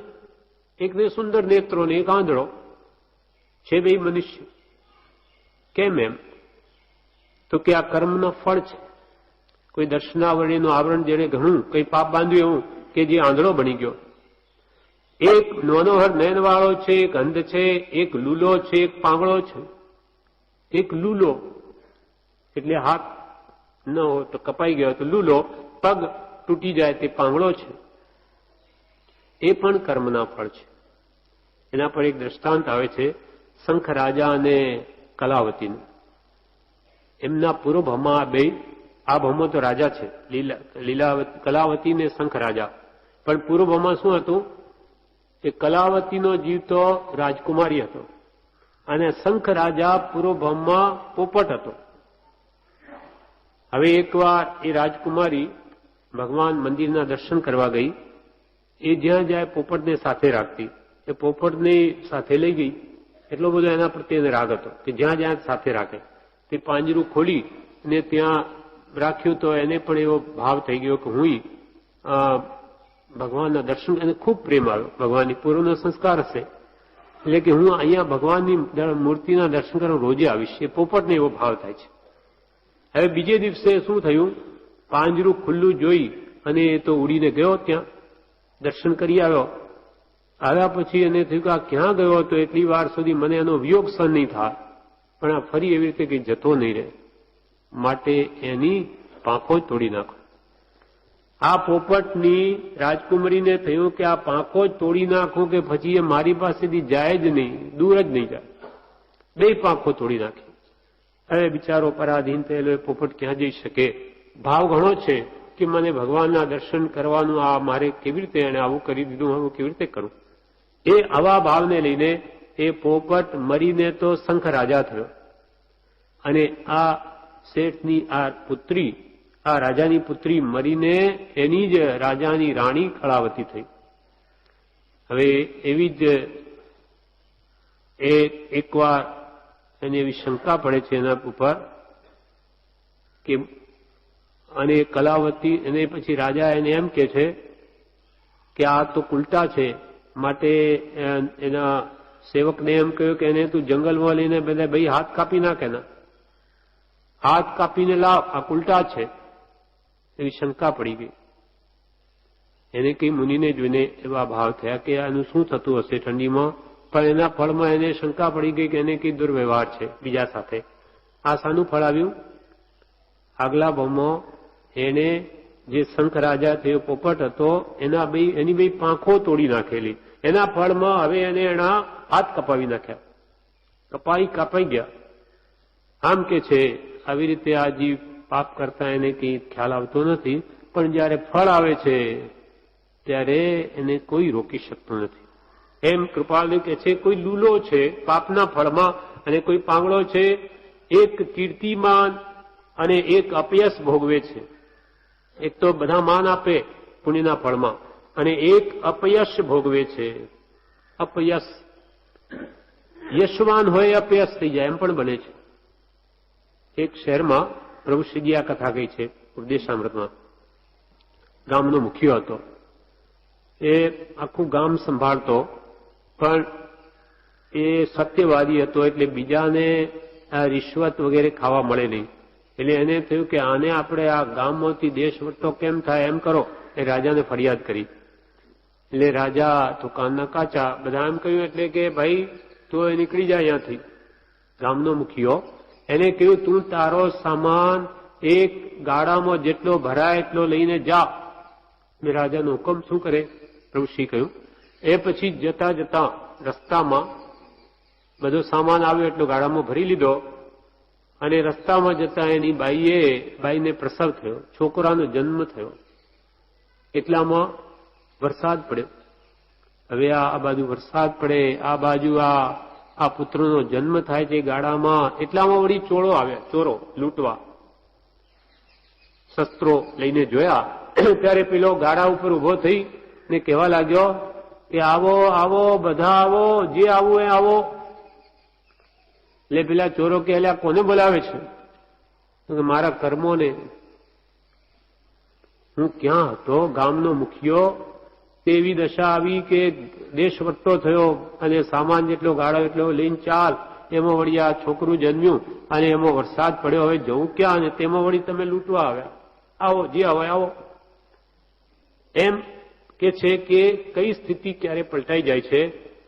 એકને સુંદર નેત્રો ને એક આંધળો છે, બે મનુષ્ય. કેમ એમ? તો કે આ કર્મના ફળ છે. કોઈ દર્શનાવળીનું આવરણ જેને ઘણું કઈ પાપ બાંધ્યું એવું કે જે આંધળો બની ગયો. એક મનોહર નયનવાળો છે, એક અંધ છે, એક લૂલો છે, એક પાંગળો છે. એક લૂલો એટલે હાથ ન હોય તો કપાઈ ગયો તો લૂલો, પગ તૂટી જાય તે પાંગળો છે. એ પણ કર્મના ફળ છે. એના પર એક દ્રષ્ટાંત આવે છે શંખ રાજા અને કલાવતીનું. એમના પૂર્વ ભાવમાં બે, આ ભાવમાં તો રાજા છે કલાવતી ને શંખ રાજા, પણ પૂર્વ ભાવમાં શું હતું કે કલાવતીનો જીવ તો રાજકુમારી હતો અને શંખ રાજા પૂર્વ ભાવમાં પોપટ હતો. હવે એકવાર એ રાજકુમારી ભગવાન મંદિરના દર્શન કરવા ગઈ. એ જ્યાં જાય પોપટને સાથે રાખતી. એ પોપટને સાથે લઈ ગઈ. એટલો બધો એના પ્રત્યે રાગ હતો કે જ્યાં જ્યાં સાથે રાખે. તે પાંજરું ખોલી ને ત્યાં રાખ્યું તો એને પણ એવો ભાવ થઈ ગયો કે હું ભગવાનના દર્શન, એને ખૂબ પ્રેમ આવ્યો. ભગવાનની પૂર્વનો સંસ્કાર હશે એટલે કે હું અહીંયા ભગવાનની મૂર્તિના દર્શન કરવા રોજે આવીશ. એ પોપટને એવો ભાવ થાય છે. હવે બીજે દિવસે શું થયું, પાંજરું ખુલ્લું જોઈ અને એ તો ઉડીને ગયો, ત્યાં દર્શન કરી આવ્યો. આવ્યા પછી એને થયું કે આ ક્યાં ગયો હતો, એટલી વાર સુધી મને એનો વિયોગ સહન નહીં થાય, પણ આ ફરી એવી રીતે કંઈ જતો નહીં રહે, માટે એની પાંખો જ તોડી નાખો. આ પોપટની રાજકુમારીને થયું કે આ પાંખો જ તોડી નાખું કે પછી એ મારી પાસેથી જાય જ નહીં, દૂર જ નહીં જાય. બે પાંખો તોડી નાખી. હવે બિચારો પરાધીન થયેલો એ પોપટ ક્યાં જઈ શકે? ભાવ ઘણો છે કે મને ભગવાનના દર્શન કરવાનું, આ મારે કેવી રીતે એને આવું કરી દીધું, હું કેવી રીતે કરું? એ આવા ભાવને લઈને એ પોપટ મરીને તો શંખ રાજા થયો. અને આ શેઠની આ પુત્રી, આ રાજાની પુત્રી મરીને એની જ રાજાની રાણી કળાવતી થઈ. હવે એવી જ એકવાર એને એવી શંકા પડે છે એના ઉપર કે, અને કલાવતી એને પછી રાજા એને એમ કે છે કે આ તો ઉલટા છે, માટે એના સેવકને એમ કહ્યું કે એને તું જંગલમાં લઈને બધા ભાઈ હાથ કાપી નાખે ને, હાથ કાપીને લાવ, આ ઉલટા છે. એવી શંકા પડી ગઈ. એને કઈ મુનિને જોઈને એવા ભાવ થયા કે આનું શું થતું હશે ઠંડીમાં, પણ એના ફળમાં એને શંકા પડી ગઈ કે એને કઈ દુર્વ્યવહાર છે બીજા સાથે. આ શાનું ફળ આવ્યું? આગલા ભાવમાં એને જે શંખ રાજા થયો પોપટ હતો એની બે પાંખો તોડી નાખેલી. એના ફળમાં હવે એને એના હાથ કપાવી નાખ્યા, કાપાઈ ગયા. આમ કે છે આવી રીતે આ જીવ પાપ કરતા એને કઈ ખ્યાલ આવતો નથી, પણ જયારે ફળ આવે છે ત્યારે એને કોઈ રોકી શકતું નથી. એમ કૃપાલુ કે છે કોઈ લૂલો છે પાપના ફળમાં અને કોઈ પાંગળો છે એક કીર્તિમાન અને એક અપયશ ભોગવે છે. એક તો બધા માન આપે પુણ્યના ફળમાં, અને એક અપયશ ભોગવે છે. અપયશ, યશવાન હોય અપયશ થઈ જાય એમ પણ બને છે. એક શહેરમાં પ્રભુ શ્રીજી આ કથા કહી છે ઉપદેશામૃતમાં. ગામનો મુખિયો હતો. એ આખું ગામ સંભાળતો, પણ એ સત્યવાદી હતો, એટલે બીજાને આ રિશ્વત વગેરે ખાવા મળે નહીં. એટલે એને થયું કે આને આપણે આ ગામમાંથી દેશ વટતો કેમ થાય એમ કરો. એ રાજાને ફરિયાદ કરી. એટલે રાજા તો કાનના કાચા બધા એમ કહ્યું, એટલે કે ભાઈ તું નીકળી જાય અહીંયાથી. ગામનો મુખિયો એને કહ્યું, તું તારો સામાન એક ગાડામાં જેટલો ભરાય એટલો લઈને જા. રાજાનો હુકમ શું કરે? પ્રભુશ્રી કહ્યું. એ પછી જતા જતા રસ્તામાં બધો સામાન આવ્યો એટલો ગાડામાં ભરી લીધો, અને રસ્તામાં જતા એની બાઈને પ્રસવ થયો, છોકરાનો જન્મ થયો. એટલામાં વરસાદ પડ્યો. હવે આ બાજુ વરસાદ પડે, આ બાજુ આ પુત્રનો જન્મ થાય છે ગાડામાં. એટલામાં વળી ચોરો આવ્યા, ચોરો લૂંટવા. શસ્ત્રો લઈને જોયા ત્યારે પેલો ગાડા ઉપર ઉભો થઈ ને કહેવા લાગ્યો કે આવો આવો બધા આવો, જે આવું એ આવો. એટલે પેલા ચોરો કે અલ્યા કોને બોલાવે છે? તો મારા કર્મોને. હું ક્યાં હતો? ગામનો મુખિયો. તેવી દશા આવી કે દેશ વટ્ટો થયો અને સામાન જેટલો ગાળો એટલો લઈને ચાલ. એમાં વળી આ છોકરું જન્મ્યું અને એમાં વરસાદ પડ્યો. હવે જવું ક્યાં? અને તેમાં વળી તમે લૂંટવા આવ્યા. આવો, જે આવો આવો. એમ કે છે કે કઈ સ્થિતિ ક્યારે પલટાઈ જાય છે?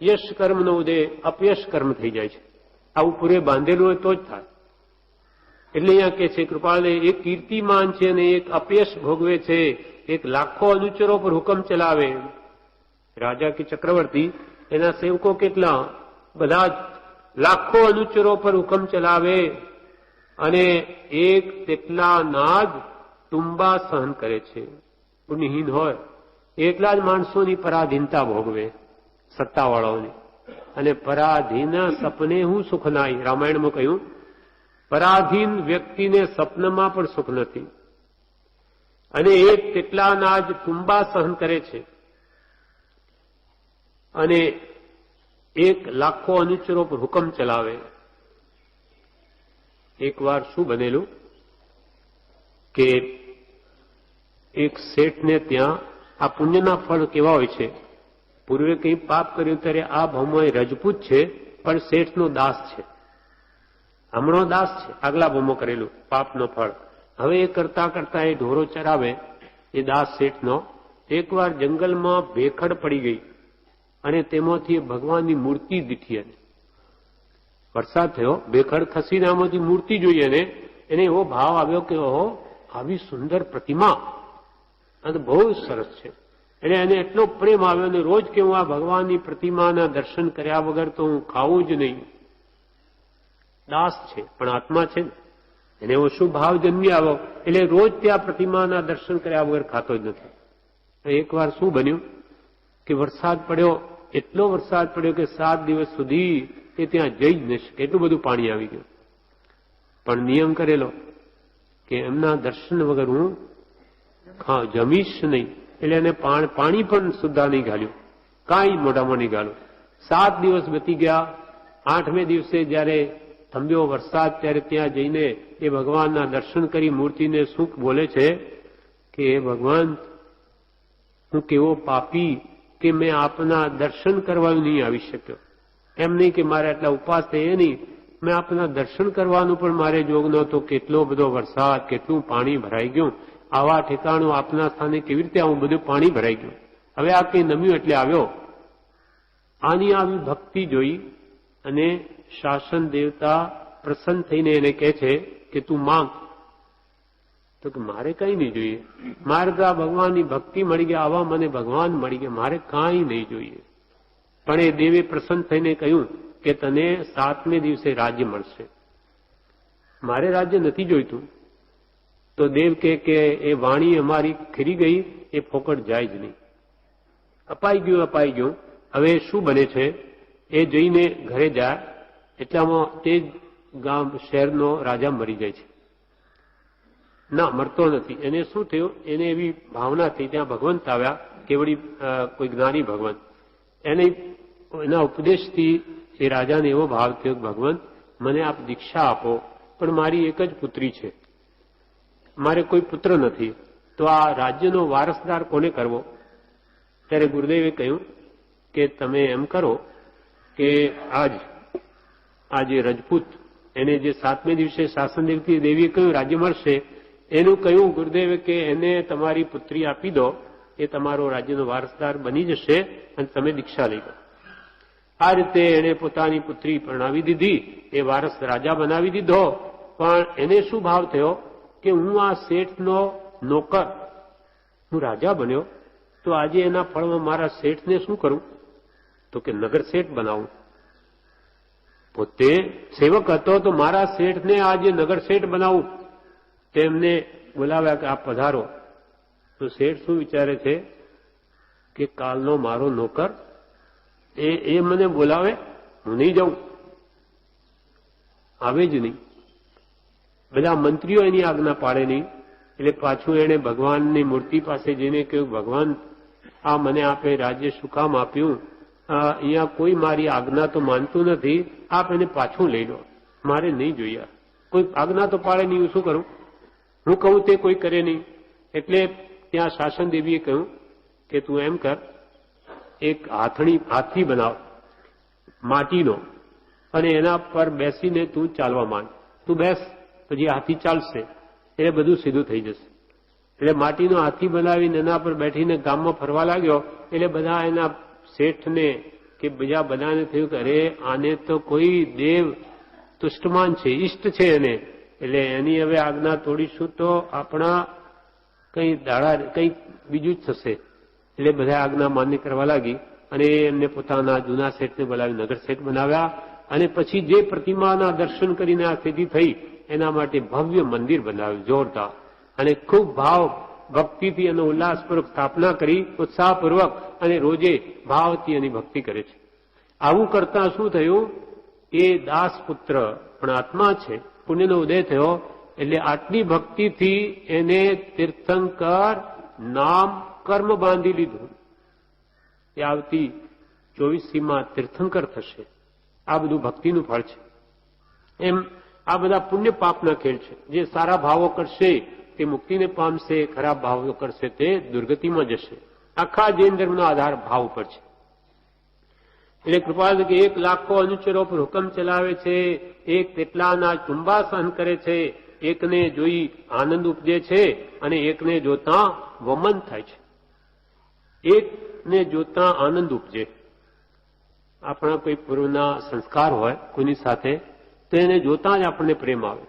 યશ કર્મનો ઉદય અપયશ કર્મ થઈ જાય છે. આવું પૂરે બાંધેલું હોય તો જ થાય. એટલે અહીંયા કે છે કૃપાળે એક કીર્તિમાન છે અને એક અપયશ ભોગવે છે. એક લાખો અનુચરો પર હુકમ ચલાવે. રાજા કે ચક્રવર્તી, એના સેવકો કેટલા? બધા જ લાખો અનુચરો પર હુકમ ચલાવે અને એક તેટલાના જ તુંબા સહન કરે છે. પુણ્યહીન હોય એટલા જ માણસોની પરાધીનતા ભોગવે, સત્તાવાળાઓની. અને પરાધીન સપને હું સુખ નાય. રામાયણમાં કહ્યું, પરાધીન વ્યક્તિને સપનમાં પણ સુખ નથી. અને એક તેટલાના જ તુંબા સહન કરે છે અને એક લાખો અનુચરો પર હુકમ ચલાવે. એક વાર શું બનેલું કે એક શેઠને ત્યાં આ પુણ્યના ફળ કેવા હોય છે? પૂર્વે કંઈ પાપ કર્યું ત્યારે આ ભાવમાં રજપૂત છે, પણ શેઠનો દાસ છે. હમણો દાસ છે, આગલા ભાવમાં કરેલું પાપનો ફળ. હવે એ કરતા કરતા એ ઢોરો ચરાવે, એ દાસ શેઠનો. એકવાર જંગલમાં ભેખડ પડી ગઈ અને તેમાંથી ભગવાનની મૂર્તિ દીઠી. વરસાદ થયો, ભેખડ ખસીને આમાંથી મૂર્તિ જોઈએ ને એને એવો ભાવ આવ્યો કે ઓહો, આવી સુંદર પ્રતિમા, અને બહુ સરસ છે. એટલે એને એટલો પ્રેમ આવ્યો ને રોજ કે હું આ ભગવાનની પ્રતિમાના દર્શન કર્યા વગર તો હું ખાવું જ નહીં. દાસ છે પણ આત્મા છે ને, એને એવો શું ભાવ જન્મી આવ્યો, એટલે રોજ ત્યાં પ્રતિમાના દર્શન કર્યા વગર ખાતો જ નથી. એકવાર શું બન્યું કે વરસાદ પડ્યો, એટલો વરસાદ પડ્યો કે 7 દિવસ સુધી એ ત્યાં જઈ જ ન શકે, એટલું બધું પાણી આવી ગયું. પણ નિયમ કરેલો કે એમના દર્શન વગર હું જમીશ નહીં. એટલે એને પાણી પણ સુદ્ધા નહીં ઘાલ્યું, કાંઈ મોઢામાં નહીં ઘાલ્યું. 7 દિવસ બતી ગયા. 8મે દિવસે જયારે થંભ્યો વરસાદ ત્યારે ત્યાં જઈને એ ભગવાનના દર્શન કરી મૂર્તિને શું બોલે છે કે હે ભગવાન, હું કેવો પાપી કે મેં આપના દર્શન કરવા નહીં આવી શક્યો. એમ નહીં કે મારે આટલા ઉપવાસ થાય એ નહીં, મેં આપના દર્શન કરવાનું પણ મારે જોગ નહોતો. કેટલો બધો વરસાદ, કેટલું પાણી ભરાઈ ગયું. આવા ઠેકાણું આપના સ્થાને કેવી રીતે આવું બધું પાણી ભરાઈ ગયું? હવે આ કંઈ નમ્યું એટલે આવ્યો. આની આવી ભક્તિ જોઈ અને શાસન દેવતા પ્રસન્ન થઈને એને કહે છે કે તું માંગ. તો કે મારે કઈ નહીં જોઈએ, મારે તો આ ભગવાનની ભક્તિ મળી ગયા, આવા મને ભગવાન મળી ગયા, મારે કાંઈ નહીં જોઈએ. પણ એ દેવે પ્રસન્ન થઈને કહ્યું કે તને 7મે દિવસે રાજ્ય મળશે. મારે રાજ્ય નથી જોઈતું. તો દેવ કે એ વાણી અમારી ખરી ગઈ, એ ફોકટ જાય જ નહીં. અપાઈ ગયું. હવે શું બને છે? એ જઈને ઘરે જાય એટલામાં તે જ ગામ શહેરનો રાજા મરી જાય છે. ના, મરતો નથી. એને શું થયું, એને એવી ભાવના થઈ, ત્યાં ભગવંત આવ્યા, કેવડી કોઈ જ્ઞાની ભગવંત. એના ઉપદેશથી એ રાજાને એવો ભાવ થયો કે ભગવંત મને આપ દીક્ષા આપો, પણ મારી એક જ પુત્રી છે, મારે કોઈ પુત્ર નથી, તો આ રાજ્યનો વારસદાર કોને કરવો? ત્યારે ગુરુદેવે કહ્યું કે તમે એમ કરો કે આ જે રજપૂત એને જે 7મે દિવસે શાસનદેવથી દેવીએ કહ્યું રાજ્ય મળશે, એનું કહ્યું ગુરુદેવે કે એને તમારી પુત્રી આપી દો, એ તમારો રાજ્યનો વારસદાર બની જશે અને તમે દીક્ષા લઈ લો. આ રીતે એણે પોતાની પુત્રી પરણાવી દીધી, એ વારસ રાજા બનાવી દીધો. પણ એને શું ભાવ થયો કે હું આ શેઠનો નોકર, હું રાજા બન્યો, તો આજે એના ફળમાં મારા શેઠને શું કરું? તો કે નગર શેઠ બનાવું. પોતે સેવક હતો તો મારા શેઠને આજે નગર શેઠ બનાવું. તેમને બોલાવ્યા કે આપ પધારો. તો શેઠ શું વિચારે છે કે કાલનો મારો નોકર એ મને બોલાવે, હું નહીં જાઉં, આવે જ નહીં. બધા મંત્રીઓ એની આજ્ઞા પાડે નહીં. એટલે પાછું એણે ભગવાનની મૂર્તિ પાસે જઈને કહ્યું, ભગવાન આ મને આપે રાજ્ય શું કામ આપ્યું? અહીંયા કોઈ મારી આજ્ઞા તો માનતું નથી, આપ એને પાછું લઈ લો, મારે નહીં જોઈએ. કોઈ આજ્ઞા તો પાડે નહીં, હું શું કરું? હું કહું તે કોઈ કરે નહીં. એટલે ત્યાં શાસન દેવીએ કહ્યું કે તું એમ કર, એક હાથી બનાવ માટીનો, અને એના પર બેસીને તું ચાલવા માંડ. તું બેસ, પછી હાથી ચાલશે, એટલે બધું સીધું થઈ જશે. એટલે માટીનો હાથી બનાવીને એના પર બેઠીને ગામમાં ફરવા લાગ્યો. એટલે બધા એના શેઠને કે બીજા બધાને થયું કે અરે આને તો કોઈ દેવ તુષ્ટમાન છે, ઈષ્ટ છે એને, એટલે એની હવે આજ્ઞા તોડીશું તો આપણા કંઈ બીજું જ થશે. એટલે બધા આજ્ઞા માન્ય કરવા લાગી અને એમને પોતાના જૂના શેઠને બોલાવી નગર શેઠ બનાવ્યા. અને પછી જે પ્રતિમાના દર્શન કરીને આ સિદ્ધિ થઈ એના માટે ભવ્ય મંદિર બનાવ્યું જોરદાર, અને ખૂબ ભાવ ભક્તિથી અને ઉલ્લાસપૂર્વક સ્થાપના કરી, ઉત્સાહપૂર્વક, અને રોજે ભાવથી એની ભક્તિ કરે છે. આવું કરતા શું થયું, એ દાસપુત્ર પણ આત્મા છે, પુણ્યનો ઉદય થયો. એટલે આટલી ભક્તિથી એને તીર્થંકર નામ કર્મ બાંધી લીધું. એ આવતી 24મીમાં તીર્થંકર થશે. આ બધું ભક્તિનું ફળ છે. એમ આ બધા પુણ્ય પાપના ખેલ છે. જે સારા ભાવો કરશે તે મુક્તિને પામશે, ખરાબ ભાવો કરશે તે દુર્ગતિમાં જશે. આખા જૈન ધર્મનો આધાર ભાવ ઉપર છે. એટલે કૃપાલ કે 1 લાખો અનુચરો પર હુકમ ચલાવે છે, એક તેટલાના ચુંબા સહન કરે છે, એકને જોઈ આનંદ ઉપજે છે અને એકને જોતા વમન થાય છે. એકને જોતા આનંદ ઉપજે. આપણા કોઈ પૂર્વના સંસ્કાર હોય કોઈની સાથે, તો એને જોતા જ આપણને પ્રેમ આવે.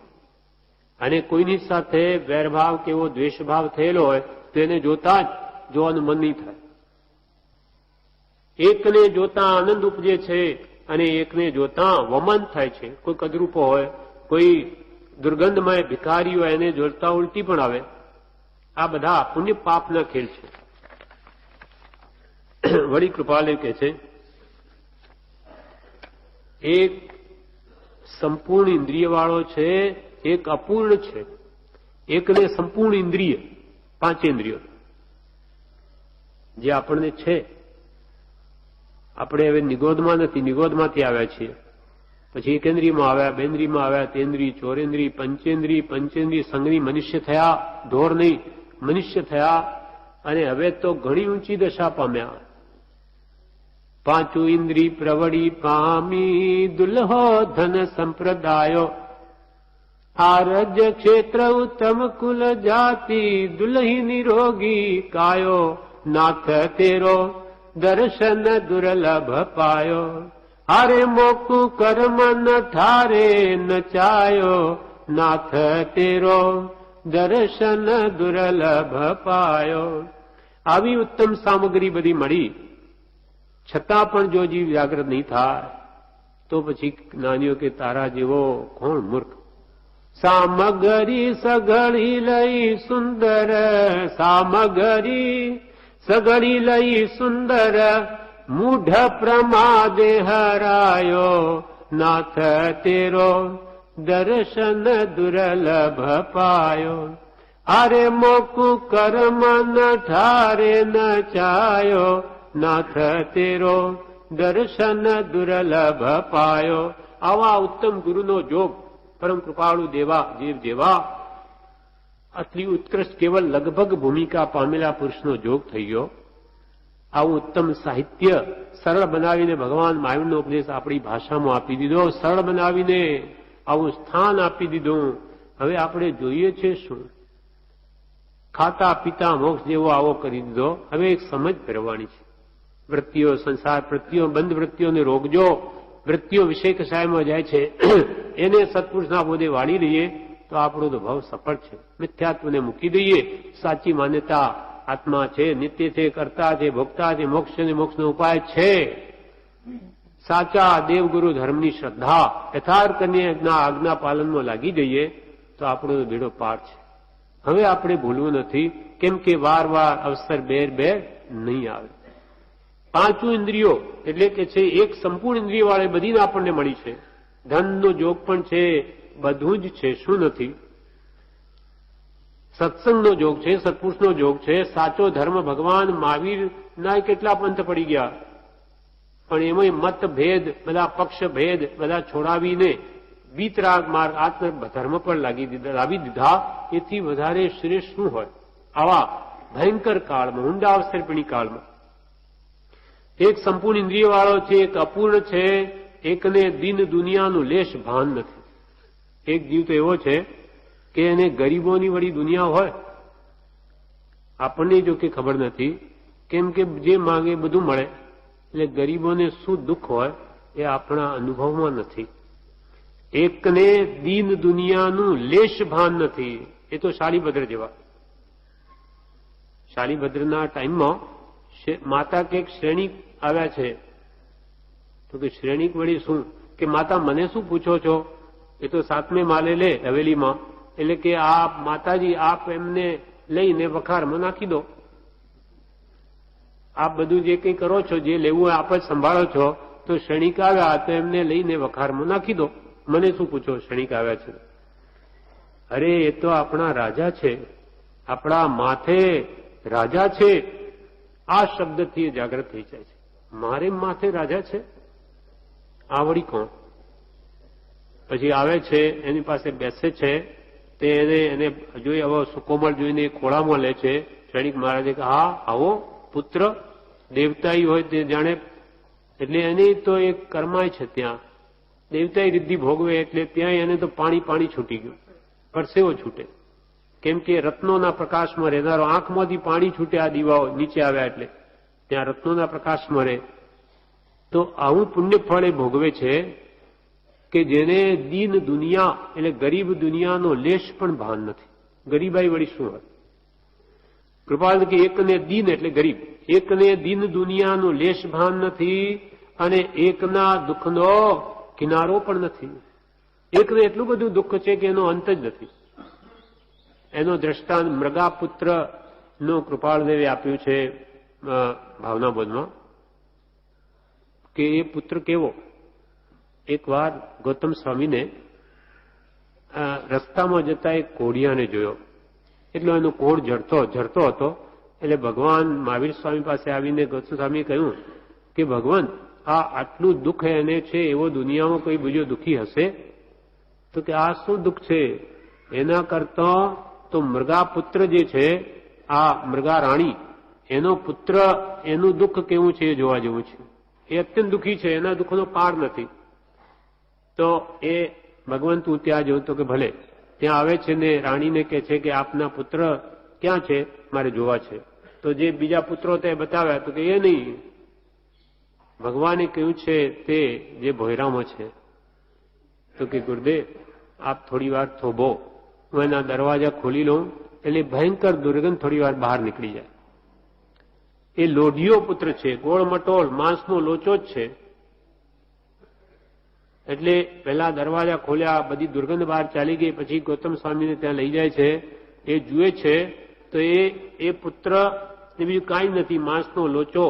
અને કોઈની સાથે વેરભાવ કે એવો દ્વેષભાવ થયેલો હોય તો એને જોતા જ જોવાનું મન નહીં થાય. એકને જોતા આનંદ ઉપજે છે અને એકને જોતા વમન થાય છે. કોઈ કદરૂપો હોય, કોઈ દુર્ગંધમય ભિખારી હોય, એને જોતા ઉલટી પણ આવે. આ બધા પુણ્ય પાપના ખેલ છે. વળી કૃપાલય કહે છે, એક સંપૂર્ણ ઇન્દ્રિય વાળો છે, એક અપૂર્ણ છે. એકને સંપૂર્ણ ઇન્દ્રિય, 5 ઇન્દ્રિયો જે આપણને છે. આપણે હવે નિગોદમાં નથી, નિગોદમાંથી આવ્યા છીએ. પછી એકેન્દ્રિયમાં આવ્યા, બેન્દ્રિયમાં આવ્યા, તેન્દ્રિય, ચોરેન્દ્રિય, પંચેન્દ્રિય સંઘની મનુષ્ય થયા. ઢોર નહીં, મનુષ્ય થયા. અને હવે તો ઘણી ઊંચી દશા પામ્યા. 5 ઇન્દ્રિય પ્રવડી પામી, દુલ્હો ધન સંપ્રદાયો. આરજ ક્ષેત્ર ઉત્તમ કુલ જાતિ, દુલ્હી નિરોગી કાયો. નાથ તેરો દર્શન દુર્લભ પાયો. હારે મોકુ કર્મ ન ઠારે નચાયો. નાથ તેરો દર્શન દુર્લભ પાયો. આવી ઉત્તમ સામગ્રી બધી મળી છતાં પણ જો જીવ જાગૃત નહીં થાય તો પછી જ્ઞાનીઓ કે તારા જેવો કોણ મૂર્ખ. સામગરી સઘળી લઈ સુંદર, સામગરી સઘળી લઈ સુંદર, મૂઢ પ્રમાદે હરાયો. નાથ તેરો દર્શન દુર્લભ પાયો. આરે મોકું કર્મ ન ઠારે ન ચાયો, નાથ તેરો દર્શન દુર્લભ પાયો. આવા ઉત્તમ ગુરુનો જોગ પરમ કૃપાળુ દેવા જીવ જેવા આટલી ઉત્કૃષ્ટ કેવલ લગભગ ભૂમિકા પામેલા પુરુષનો જોગ થઈ ગયો. આવું ઉત્તમ સાહિત્ય સરળ બનાવીને ભગવાન મહાવીરનો ઉપદેશ આપણી ભાષામાં આપી દીધો, સરળ બનાવીને આવું સ્થાન આપી દીધું. હવે આપણે જોઈએ છે શું? ખાતા પીતા મોક્ષ જેવો આવો કરી દીધો. હવે એક સમજ કરવાની છે. વૃત્તિઓ, સંસાર વૃત્તિઓ, બંધ વૃત્તિઓને રોકજો. વૃત્તિઓ વિષય કસાયમાં જાય છે એને સત્પુરુષના બોધે વાળી લઈએ તો આપણો તો ભાવ સફળ છે. મિથ્યાત્વને મૂકી દઈએ. સાચી માન્યતા આત્મા છે, નિત્ય છે, કર્તા છે, ભોગતા છે, મોક્ષ છે, મોક્ષનો ઉપાય છે. સાચા દેવગુરુ ધર્મની શ્રદ્ધા યથાર્થ આજ્ઞા પાલનમાં લાગી જઈએ તો આપણો તો બેડો પાર છે. હવે આપણે ભૂલવું નથી, કેમ કે વાર વાર અવસર બેર નહીં આવે. પાંચું ઇન્દ્રિયો એટલે કે છે એક સંપૂર્ણ ઇન્દ્રિય વાળી બધીને આપણને મળી છે. ધનનો જોગ પણ છે, બધું જ છે. શું નથી? સત્સંગનો જોગ છે, સત્પુરુષનો જોગ છે. સાચો ધર્મ ભગવાન મહાવીરના કેટલા પંથ પડી ગયા, પણ એમાં મતભેદ, બધા પક્ષભેદ બધા છોડાવીને વીતરાગ માર્ગ આત્મ ધર્મ પર લાવી દીધા. એથી વધારે શ્રેષ્ઠ શું હોય આવા ભયંકર કાળમાં, ઊંડા અવસરપીણી કાળમાં? એક સંપૂર્ણ ઇન્દ્રિય વાળો છે, એક અપૂર્ણ છે, એકને દિન દુનિયાનું લેશ ભાન નથી. એક જીવ તો એવો છે કે એને ગરીબોની વળી દુનિયા હોય, આપણને જો કે ખબર નથી, કેમ કે જે માંગે બધું મળે. એટલે ગરીબોને શું દુઃખ હોય એ આપણા અનુભવમાં નથી. એકને દીન દુનિયાનું લેશ ભાન નથી. એ તો શાલીભદ્ર જેવા. શાલીભદ્રના ટાઈમમાં માતા કે શ્રેણિક આવ્યા છે, તો કે શ્રેણિક વળી શું કે માતા મને શું પૂછો છો? એ તો સાતમે માલે લે હવેલીમાં. એટલે કે આપ માતાજી આપ એમને લઈને વખારમાં નાખી દો. આપ બધું જે કંઈ કરો છો, જે લેવું આપ જ સંભાળો છો. તો શ્રેણિક આવ્યા તો એમને લઈને વખારમાં નાખી દો. મને શું પૂછો? શ્રેણિક આવ્યા છે. અરે એ તો આપણા રાજા છે, આપણા માથે રાજા છે. આ શબ્દથી જાગૃત થઈ જાય છે. મારે માથે રાજા છે? આવડી કોણ? પછી આવે છે, એની પાસે બેસે છે, તે એને જોઈ હવે સુકોમળ જોઈને ખોળામાં લે છે. શ્રેણિક મહારાજે કે હા આવો પુત્ર દેવતાઈ હોય તે જાણે. એટલે એની તો એક કર્માય છે ત્યાં દેવતાઈ રિદ્ધિ ભોગવે, એટલે ત્યાં એને તો પાણી છૂટી ગયું, પરસેવો છૂટે. કેમ કે રત્નોના પ્રકાશમાં રહેનારો, આંખમાંથી પાણી છૂટે આ દીવાઓ નીચે આવ્યા એટલે ત્યાં રત્નોના પ્રકાશમાં રહે. તો આવું પુણ્ય ફળ એ ભોગવે છે કે જેને દીન દુનિયા એટલે ગરીબ દુનિયાનો લેશ પણ ભાન નથી. ગરીબાઈ વળી શું હોય? કૃપાલ કે એકને દીન એટલે ગરીબ, એકને દીન દુનિયાનું લેશ ભાન નથી અને એકના દુઃખનો કિનારો પણ નથી. એકને એટલું બધું દુઃખ છે કે એનો અંત જ નથી. એનો દ્રષ્ટાંત મૃગાપુત્રનો કૃપાળદેવે આપ્યું છે ભાવના બોધમાં, કે એ પુત્ર કેવો. એકવાર ગૌતમ સ્વામીને રસ્તામાં જતા એક કોડિયાને જોયો. એટલો એનો કોડ ઝરતો હતો. એટલે ભગવાન મહાવીર સ્વામી પાસે આવીને ગૌતમ સ્વામીએ કહ્યું કે ભગવાન આ આટલું દુઃખ એને છે, એવો દુનિયામાં કોઈ બીજો દુઃખી હશે? તો કે આ શું દુઃખ છે? એના કરતા તો મૃગાપુત્ર જે છે, આ મૃગા રાણી, એનો પુત્ર, એનું દુઃખ કેવું છે એ જોવા જેવું છે. એ અત્યંત દુઃખી છે, એના દુઃખનો પાર નથી. તો એ ભગવાન તું ત્યાં જવું? તો કે ભલે. ત્યાં આવે છે ને રાણીને કહે છે કે આપના પુત્ર ક્યાં છે, મારે જોવા છે. તો જે બીજા પુત્રો તે બતાવ્યા, તો કે એ નહીં, ભગવાને કહ્યું છે તે જે ભોયરામાં છે. તો કે ગુરુદેવ આપ થોડી વાર થોભો, હું એના દરવાજા ખોલી લઉં. એટલે ભયંકર દુર્ગંધ થોડી વાર બહાર નીકળી જાય. એ લોઢિયો પુત્ર છે, ગોળ મટોળ, માંસનો લોચો જ છે. એટલે પહેલા દરવાજા ખોલ્યા, બધી દુર્ગંધ બહાર ચાલી ગઈ. પછી ગૌતમ સ્વામીને ત્યાં લઈ જાય છે. એ જુએ છે તો એ પુત્ર ને બીજું કાંઈ નથી, માંસનો લોચો.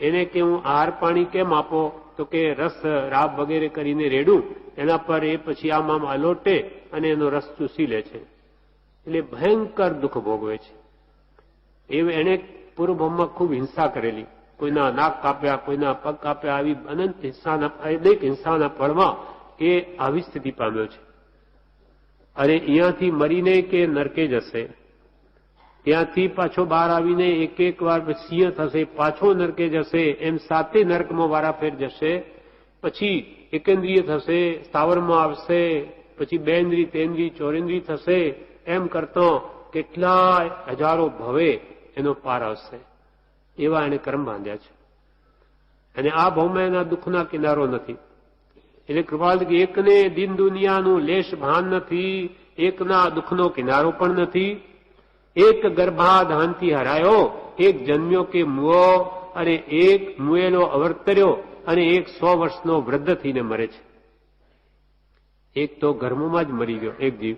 એને કે હું આહાર પાણી કેમ આપો? તો કે રસ રાબ વગેરે કરીને રેડું, એના પર એ પછી આમ અલોટે અને એનો રસ ચૂસી લે છે. એટલે ભયંકર દુઃખ ભોગવે છે. એને પૂર્વભોમમાં ખૂબ હિંસા કરેલી, કોઈના નાક કાપ્યા, કોઈના પગ કાપ્યા, આવી અનંત હિંસાના અનેક હિંસાના ફળમાં એ આવી સ્થિતિ પામ્યો છે. અને અહીંયાથી મરીને કે નરકે જશે, ત્યાંથી પાછો બહાર આવીને એક વાર સિંહ થશે, પાછો નરકે જશે, એમ 7 નરકમાં વારાફેર જશે. પછી એકેન્દ્રિય થશે, સ્થાવરમાં આવશે, પછી 2 ઇન્દ્રિય, 3 ઇન્દ્રિય, 4 ઇન્દ્રિય થશે. એમ કરતો કેટલાય હજારો ભવે એનો પાર આવશે. એવા એને કર્મ બાંધ્યા છે. અને આ ભવમાં એના દુઃખના કિનારો નથી. એટલે કૃપાલ કે એકને દિન દુનિયાનું લેશ ભાન નથી, એકના દુઃખનો કિનારો પણ નથી. એક ગર્ભાધાનથી હરાયો, એક જન્મ્યો કે મુઓ, અને એક મુએલો અવતર્યો, અને એક 100 વર્ષનો વૃદ્ધ થઈને મરે છે. એક તો ગર્ભમાં જ મરી ગયો એક જીવ,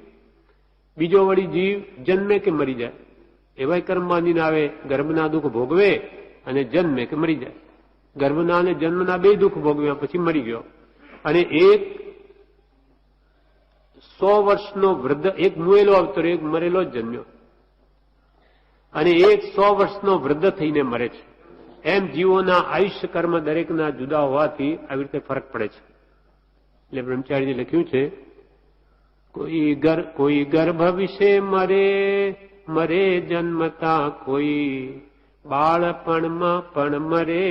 બીજો વળી જીવ જન્મે કે મરી જાય. એવાય કર્મ બાંધીને આવે, ગર્ભના દુઃખ ભોગવે અને જન્મે કે મરી જાય. ગર્ભના અને જન્મના 2 દુઃખ ભોગવ્યા, પછી મરી ગયો. અને એક 100 વર્ષનો વૃદ્ધ, એક મુએલો અવતર્યો, એક મરેલો જ જન્મ્યો, અને એક 100 વર્ષનો વૃદ્ધ થઈને મરે છે. એમ જીવોના આયુષ્ય કર્મ દરેકના જુદા હોવાથી આવી રીતે ફરક પડે છે. એટલે બ્રહ્મચારીજી લખ્યું છે, કોઈ ગર્ભ વિશે મરે જન્મતા, કોઈ બાળપણમાં પણ મરે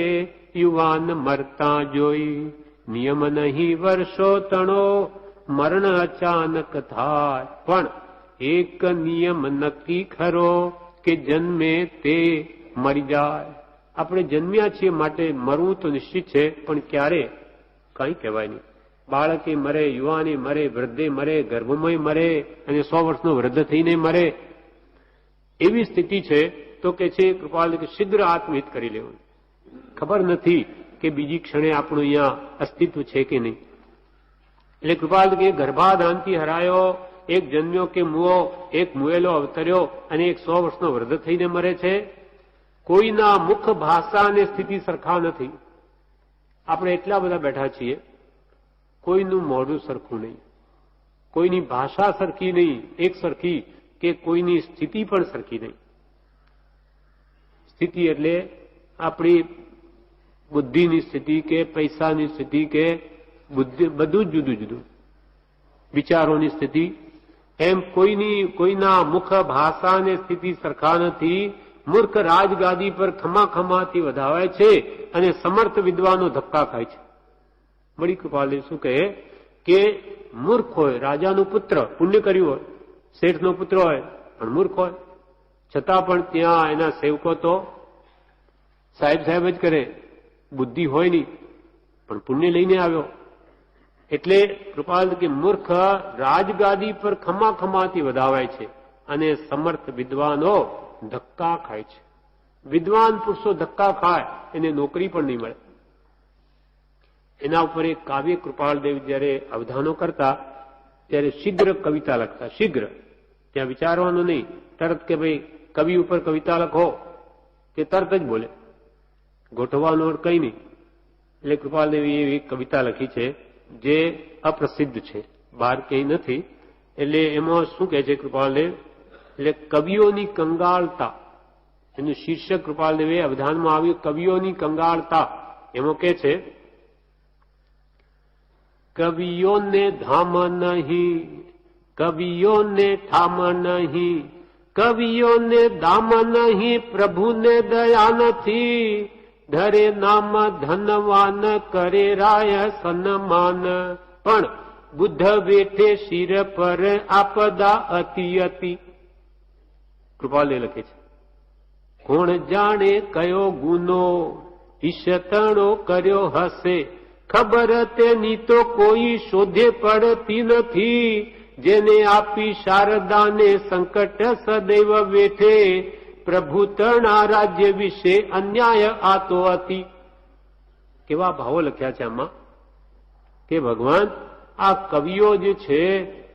યુવાન મરતા જોઈ. નિયમ નહીં વર્ષો તણો, મરણ અચાનક થાય. પણ એક નિયમ નક્કી ખરો, કે જન્મે તે મરી જાય. આપણે જન્મ્યા છીએ માટે મરવું તો નિશ્ચિત છે, પણ ક્યારે કંઈ કહેવાય નહીં. બાળકે મરે, યુવાની મરે, વૃદ્ધે મરે, ગર્ભમય મરે, અને 100 વર્ષનો વૃદ્ધ થઈને મરે. એવી સ્થિતિ છે તો કે છે કૃપાલ કે શીઘ્ર આત્મહિત કરી લેવું. ખબર નથી કે બીજી ક્ષણે આપણું અહીંયા અસ્તિત્વ છે કે નહીં. એટલે કૃપાલ કે ગર્ભાધાનથી હરાયો, એક જન્મ્યો કે મુઓ, એક મુએલો અવતર્યો, અને એક 100 વર્ષનો વૃદ્ધ થઈને મરે છે. કોઈના મુખ ભાષા અને સ્થિતિ સરખા નથી. આપણે એટલા બધા બેઠા છીએ, કોઈનું મોઢું સરખું નહીં, કોઈની ભાષા સરખી નહીં, એક સરખી, કે કોઈની સ્થિતિ પણ સરખી નહીં. સ્થિતિ એટલે આપણી બુદ્ધિની સ્થિતિ કે પૈસાની સ્થિતિ કે બુદ્ધિ, બધું જ જુદું જુદું. વિચારોની સ્થિતિ, એમ કોઈના મુખ ભાષા અને સ્થિતિ સરખા નથી. મૂર્ખ રાજગાદી પર ખમાખમાથી વધાવાય છે, અને સમર્થ વિદ્વાનો ધક્કા ખાય છે. બડી કૃપાલ શું કહે કે મૂર્ખ હોય, રાજાનો પુત્ર, પુણ્ય કર્યું હોય, શેઠનો પુત્ર હોય, પણ મૂર્ખ હોય, છતાં પણ ત્યાં એના સેવકો તો સાહેબ જ કરે, બુદ્ધિ હોય નહીં, પણ પુણ્ય લઈને આવ્યો. એટલે કૃપાલ કે મૂર્ખ રાજગાદી પર ખમાખમાથી વધાવાય છે, અને સમર્થ વિદ્વાનો ધક્કા ખાય છે. વિદ્વાન પુરુષો ધક્કા ખાય, એને નોકરી પણ નહીં મળે. એના ઉપર એક કાવ્ય કૃપાલદેવ જયારે અવધાનો કરતા ત્યારે શીઘ્ર કવિતા લખતા. શીઘ્ર, ત્યાં વિચારવાનું નહીં, તરત કે ભાઈ કવિ ઉપર કવિતા લખો કે તરત જ બોલે, ગોઠવવાનું કંઈ નહીં. એટલે કૃપાલદેવી એવી કવિતા લખી છે જે અપ્રસિદ્ધ છે, બહાર ક્યાંય નથી. એટલે એમાં શું કહે છે કૃપાલદેવ, એટલે કવિઓની કંગાળતા, એનું શીર્ષક કૃપાલદેવે અવધાનમાં આવ્યું, કવિઓની કંગાળતા. એમાં કે છે, કવિઓને ધામ નહીં, કવિઓને ઠામ નહીં, કવિઓને દામ નહીં, પ્રભુને દયા નથી. ધરે નામ ધનવાન, કરે રાય સન્માન, પણ બુદ્ધ બેઠે શિર પર આપદા અતિ અતિ. કૃપાલે લખે છે, કોણ જાણે કયો ગુનો ઈશતણો કર્યો હશે, ખબર તેની તો કોઈ શોધે પડતી નથી. જેને આપી શારદાને સંકટ સદૈવ વેઠે, પ્રભુ તણા રાજ્ય વિશે અન્યાય આતો હતી. કેવા ભાવો લખ્યા છે આમાં કે ભગવાન આ કવિઓ જે છે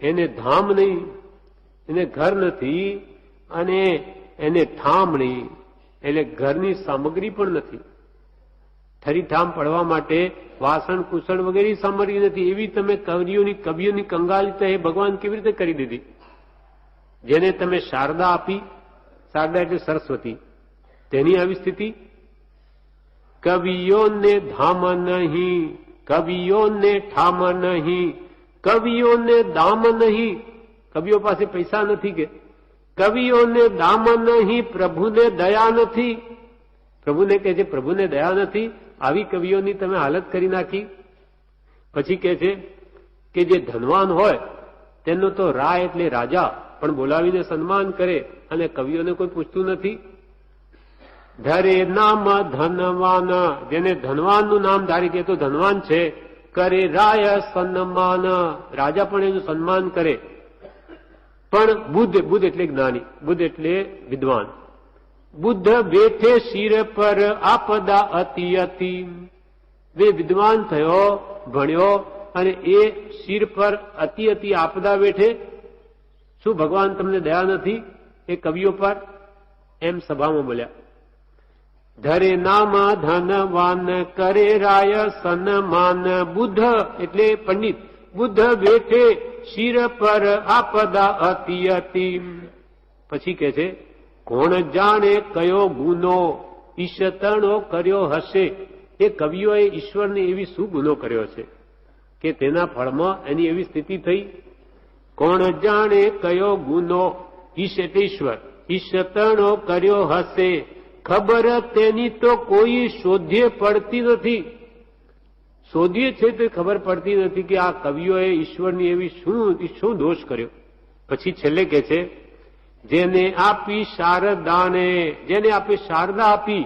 એને ધામ નહીં, એને ઘર નથી, અને એને ઠામ નહીં, એટલે ઘરની સામગ્રી પણ નથી. ઠરીઠામ પડવા માટે વાસણ કુસણ વગેરે સામગ્રી નથી. એવી તમે કવિઓની કંગાલિતા એ ભગવાન કેવી રીતે કરી દીધી? જેને તમે શારદા આપી, શારદા એટલે સરસ્વતી, તેની આવી સ્થિતિ. કવિઓને ધામ નહીં, કવિઓને ઠામ નહીં, કવિઓને દામ નહીં. કવિઓ પાસે પૈસા નથી કે? કવિઓને દામ નહીં, પ્રભુને દયા નથી. પ્રભુને કહે છે પ્રભુને દયા નથી. આવી કવિઓની તમે હાલત કરી નાખી. પછી કહે છે કે જે ધનવાન હોય તેનો તો રાય એટલે રાજા પણ બોલાવીને સન્માન કરે, અને કવિઓને કોઈ પૂછતું નથી. ધરે નામ ધનવાન, જેને ધનવાનનું નામ ધારી કે તો ધનવાન છે, કરે રાય સન્માન, રાજા પણ એનું સન્માન કરે. પણ બુદ્ધ, બુદ્ધ એટલે જ્ઞાની, બુદ્ધ એટલે વિદ્વાન. બુદ્ધ બેઠે શિર પર આપદા અતિ અતિ. બે વિદ્વાન થયો, ભણ્યો, અને એ શિર પર અતિ અતિ આપદા બેઠે. શું ભગવાન તમને દયા નથી એ કવિઓ પર? એમ સભામાં બોલ્યા. ધરે નામ ધનવાન, કરે રાય સન્માન. બુદ્ધ એટલે પંડિત, બુદ્ધ બેઠે શિર પર આપદા અતિ અતિ. પછી કે છે કોણ જાણે કયો ગુનો ઈશતણો કર્યો હશે. એ કવિઓએ ઈશ્વરને એવી શું ગુનો કર્યો છે કે તેના ફળમાં એની એવી સ્થિતિ થઈ? કોણ જાણે કયો ગુનો, ઈશ એટલે ઈશ્વર, ઈશતણો કર્યો હશે. ખબર તેની તો કોઈ શોધ્યે પડતી નથી. શોધીએ છે તો ખબર પડતી નથી કે આ કવિઓએ ઈશ્વરની એવી શું દોષ કર્યો. પછી છેલ્લે કે છે જેને આપી શારદાને, જેને આપે શારદા આપી,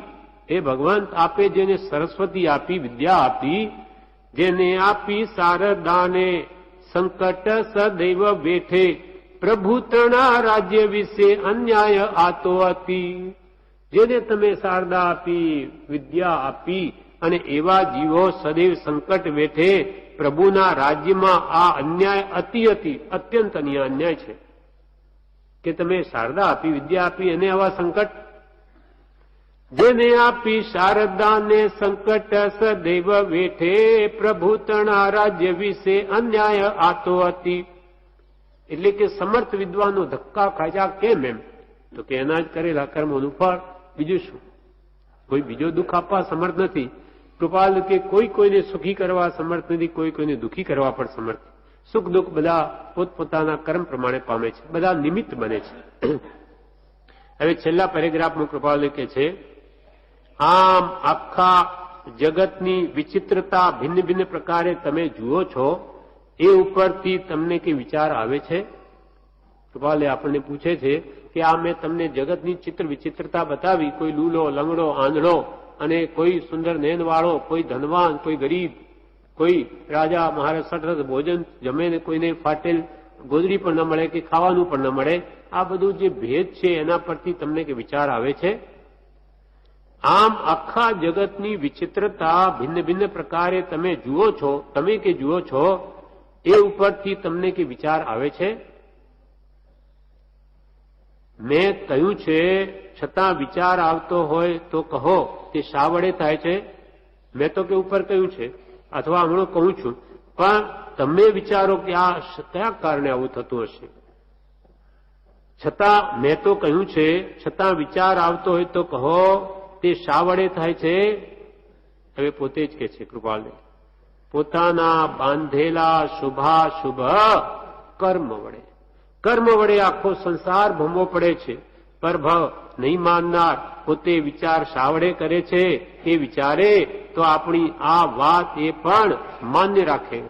એ ભગવાન આપે જેને સરસ્વતી આપી, વિદ્યા આપી, જેને આપી શારદાને, સંકટ સદૈવ બેઠે પ્રભુ તણા રાજ્ય વિશે અન્યાય આતો હતી. જેને તમે શારદા આપી, વિદ્યા આપી, અને એવા જીવો સદૈવ સંકટ બેઠે પ્રભુના રાજ્યમાં આ અન્યાય અતિ અતિ અત્યંત અન્યાય છે કે તમે શારદા આપી, વિદ્યા આપી, એને આવા સંકટ. જેને આપી શારદાને સંકટ સદૈવ બેઠે પ્રભુ તણા રાજ્ય વિશે અન્યાય આતો હતી. એટલે કે સમર્થ વિદ્વાનો ધક્કા ખાજા કેમ? એમ તો કે એના જ કરેલા કર્મોનું ફળ. બીજું શું? કોઈ બીજો દુઃખ આપવા સમર્થ નથી. કૃપાલ કે કોઈ કોઈને સુખી કરવા સમર્થ નથી, કોઈ કોઈને દુઃખી કરવા પણ સમર્થ. સુખ દુઃખ બધા પોતપોતાના કર્મ પ્રમાણે પામે છે, બધા નિમિત્ત બને છે. હવે છેલ્લા પેરેગ્રાફમાં કૃપાલ કે છે આમ આખા જગતની વિચિત્રતા ભિન્ન ભિન્ન પ્રકારે તમે જુઓ છો, એ ઉપરથી તમને કે વિચાર આવે છે? કૃપાલે આપણને પૂછે છે કે આ મેં તમને જગતની ચિત્ર વિચિત્રતા બતાવી, કોઈ લૂલો, લંગડો, આંધળો, અને કોઈ સુંદર નયનવાળો, કોઈ ધનવાન, કોઈ ગરીબ, કોઈ રાજા મહારાજ સટરસ ભોજન જમે ને કોઈને ફાટેલ ગોદડી પણ ન મળે કે ખાવાનું પણ ન મળે. આ બધું જે ભેદ છે એના પરથી તમને કે વિચાર આવે છે? આમ આખા જગતની વિચિત્રતા ભિન્ન ભિન્ન પ્રકારે તમે જુઓ છો, તમે કે જુઓ છો, એ ઉપરથી તમને કે વિચાર આવે છે? મેં કહ્યું છે છતાં વિચાર આવતો હોય તો કહો તે શા વડે થાય છે? મેં તો કે ઉપર કહ્યું છે, અથવા હમણાં કહું છું, પણ તમે વિચારો કે આ કયા કારણે આવું થતું હશે. છતાં મેં તો કહ્યું છે, છતાં વિચાર આવતો હોય તો કહો તે શા વડે થાય છે? હવે પોતે જ કે છે કૃપાલને, પોતાના બાંધેલા શુભાશુભ કર્મ વડે. કર્મ વડે આખો સંસાર ભમવો પડે છે. પરભવ નહીં માનનાર પોતે વિચાર શા વડે કરે છે? એ વિચારે તો આપણી આ વાત એ પણ માન્ય રાખે.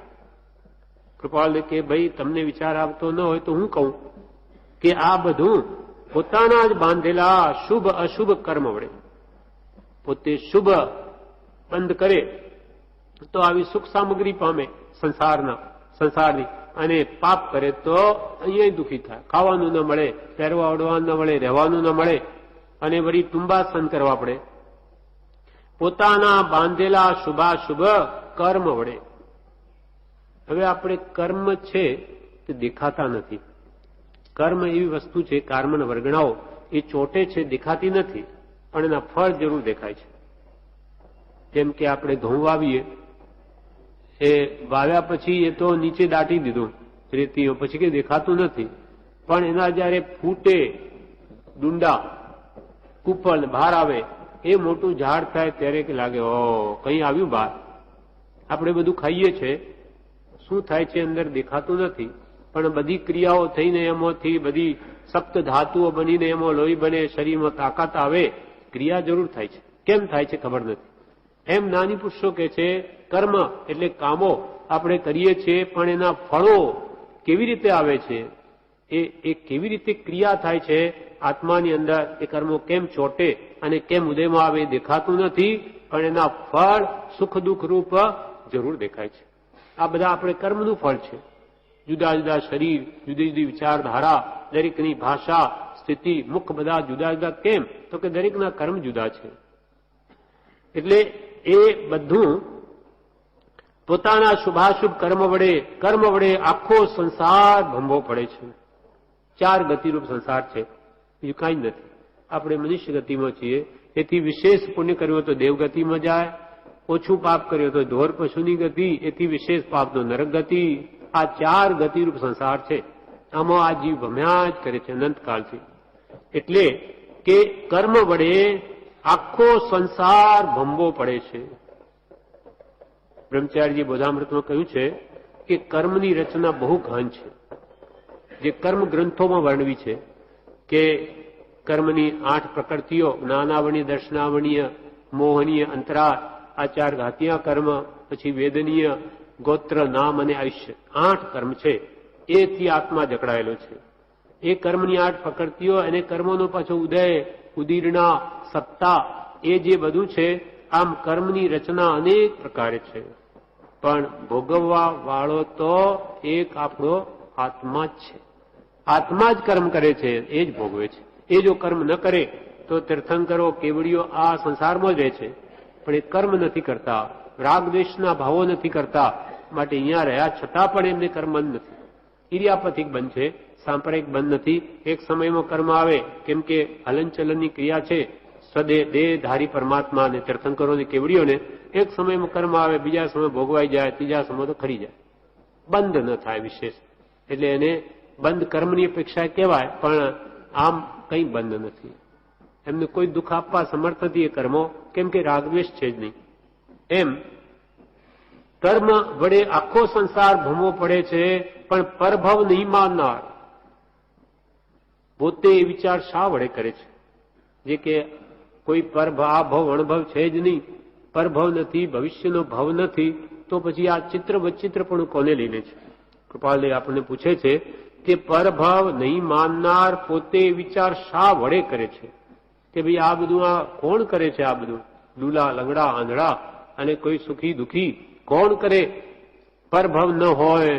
કૃપાલ કે ભાઈ તમને વિચાર આવતો ન હોય તો હું કહું કે આ બધું પોતાના જ બાંધેલા શુભ અશુભ કર્મ વડે. પોતે શુભ બંધ કરે તો આવી સુખ સામગ્રી પામે સંસારની, અને પાપ કરે તો અહીંયા દુઃખી થાય. ખાવાનું ન મળે, પહેરવા ઓઢવાનું ન મળે, રહેવાનું ન મળે, અને વળી ટુંબાસન કરવા પડે. પોતાના બાંધેલા શુભાશુભ કર્મ વડે. હવે આપણે કર્મ છે તે દેખાતા નથી. કર્મ એવી વસ્તુ છે, કર્મના વર્ગણાઓ એ ચોટે છે, દેખાતી નથી, પણ એના ફળ જરૂર દેખાય છે. જેમ કે આપણે ઘઉં વાવીએ, એ વાવ્યા પછી એ તો નીચે દાટી દીધું રેતીઓ, પછી કે દેખાતું નથી. પણ એના જયારે ફૂટે ડુંડા કુપલ બહાર આવે, એ મોટું ઝાડ થાય ત્યારે કે લાગે ઓ કંઈ આવ્યું બહાર. આપણે બધું ખાઈએ છીએ, શું થાય છે અંદર દેખાતું નથી, પણ બધી ક્રિયાઓ થઈને એમાંથી બધી સપ્ત ધાતુઓ બનીને એમાં લોહી બને, શરીરમાં તાકાત આવે, ક્રિયા જરૂર થાય છે. કેમ થાય છે ખબર નથી. એમ જ્ઞાની પુરુષો કે છે કર્મ એટલે કામો આપણે કરીએ છીએ, પણ એના ફળો કેવી રીતે આવે છે, એ કેવી રીતે ક્રિયા થાય છે આત્માની અંદર, એ કર્મો કેમ ચોટે અને કેમ ઉદયમાં આવે એ દેખાતું નથી, પણ એના ફળ સુખ દુઃખ રૂપ જરૂર દેખાય છે. આ બધા આપણે કર્મનું ફળ છે. જુદા જુદા શરીર, જુદી જુદી વિચારધારા, દરેકની ભાષા, સ્થિતિ, મુખ બધા જુદા જુદા. કેમ? તો કે દરેકના કર્મ જુદા છે. એટલે એ બધું પોતાના શુભાશુભ કર્મ વડે આખો સંસાર ભમવો પડે છે. 4 ગતિરૂપ સંસાર છે, બીજું કાંઈ નથી. આપણે મનુષ્ય ગતિમાં છીએ, એથી વિશેષ પુણ્ય કર્યું તો દેવગતિમાં જાય, ઓછું પાપ કર્યું તો ઢોર પશુની ગતિ, એથી વિશેષ પાપ તો નરક ગતિ. આ 4 ગતિરૂપ સંસાર છે. આમાં આ જીવ ભમ્યા જ કરે છે અનંતકાળથી. એટલે કે કર્મ વડે આખો સંસાર ભમવો પડે છે. બ્રહ્મચારીજી બોધામૃતમાં કહ્યું છે કે કર્મની રચના બહુ ગહન છે, જે કર્મ ગ્રંથોમાં વર્ણવી છે કે કર્મની 8 પ્રકૃતિઓ, જ્ઞાનાવર્ણીય, દર્શનાવર્ણીય, મોહનીય, અંતરાળ, આ 4 ઘાતીય કર્મ, પછી વેદનીય, ગોત્ર, નામ અને આયુષ્ય, 8 કર્મ છે. એથી આત્મા જકડાયેલો છે. એ કર્મની 8 પ્રકૃતિઓ અને કર્મોનો પાછો ઉદય, ઉદીર્ણા, સત્તા, એ જે બધું છે, આમ કર્મની રચના અનેક પ્રકારે છે. પણ ભોગવવા વાળો તો એક આપણો આત્મા જ છે. આત્મા જ કર્મ કરે છે, એ જ ભોગવે છે. એ જો કર્મ ન કરે તો તીર્થંકરો, કેવડીઓ આ સંસારમાં જ રહે છે, પણ એ કર્મ નથી કરતા, રાગ દ્વેષના ભાવો નથી કરતા, માટે અહીંયા રહ્યા છતાં પણ એમને કર્મ બંધ નથી. ઇરિયાપથિક બંધ છે, સાંપ્રદાયિક બંધ નથી. એક સમયમાં કર્મ આવે, કેમ કે હલનચલનની ક્રિયા છે દેહધારી પરમાત્મા અને તીર્થંકરોની કેવડીઓને. એક સમયમાં કર્મ આવે, બીજા સમય ભોગવાઈ જાય, ત્રીજા સમય તો ખરી જાય, બંધ ન થાય વિશેષ. એટલે એને બંધ કર્મની અપેક્ષા કહેવાય, પણ આમ કંઈ બંધ નથી. એમને કોઈ દુઃખ આપવા સમર્થ નથી એ કર્મો, કેમ કે રાગદ્વેષ છે જ નહીં. એમ કર્મ વડે આખો સંસાર ભમવો પડે છે, પણ પરભવ નહીં માનનાર પોતે એ વિચાર શા વડે કરે છે? જે કે કોઈ પરભવ, આ ભવ અણભવ છે જ નહીં, પરભવ નથી, ભવિષ્યનો ભવ નથી, તો પછી આ ચિત્ર વચિત્ર પણ કોને લઈને છે? કૃપાલદેવ આપણને પૂછે છે કે પરભવ નહીં માનનાર પોતે વિચાર શા વડે કરે છે? કે ભાઈ આ બધું આ કોણ કરે છે? આ બધું લૂલા, લંગડા, આંધળા અને કોઈ સુખી દુખી કોણ કરે? પરભવ ન હોય,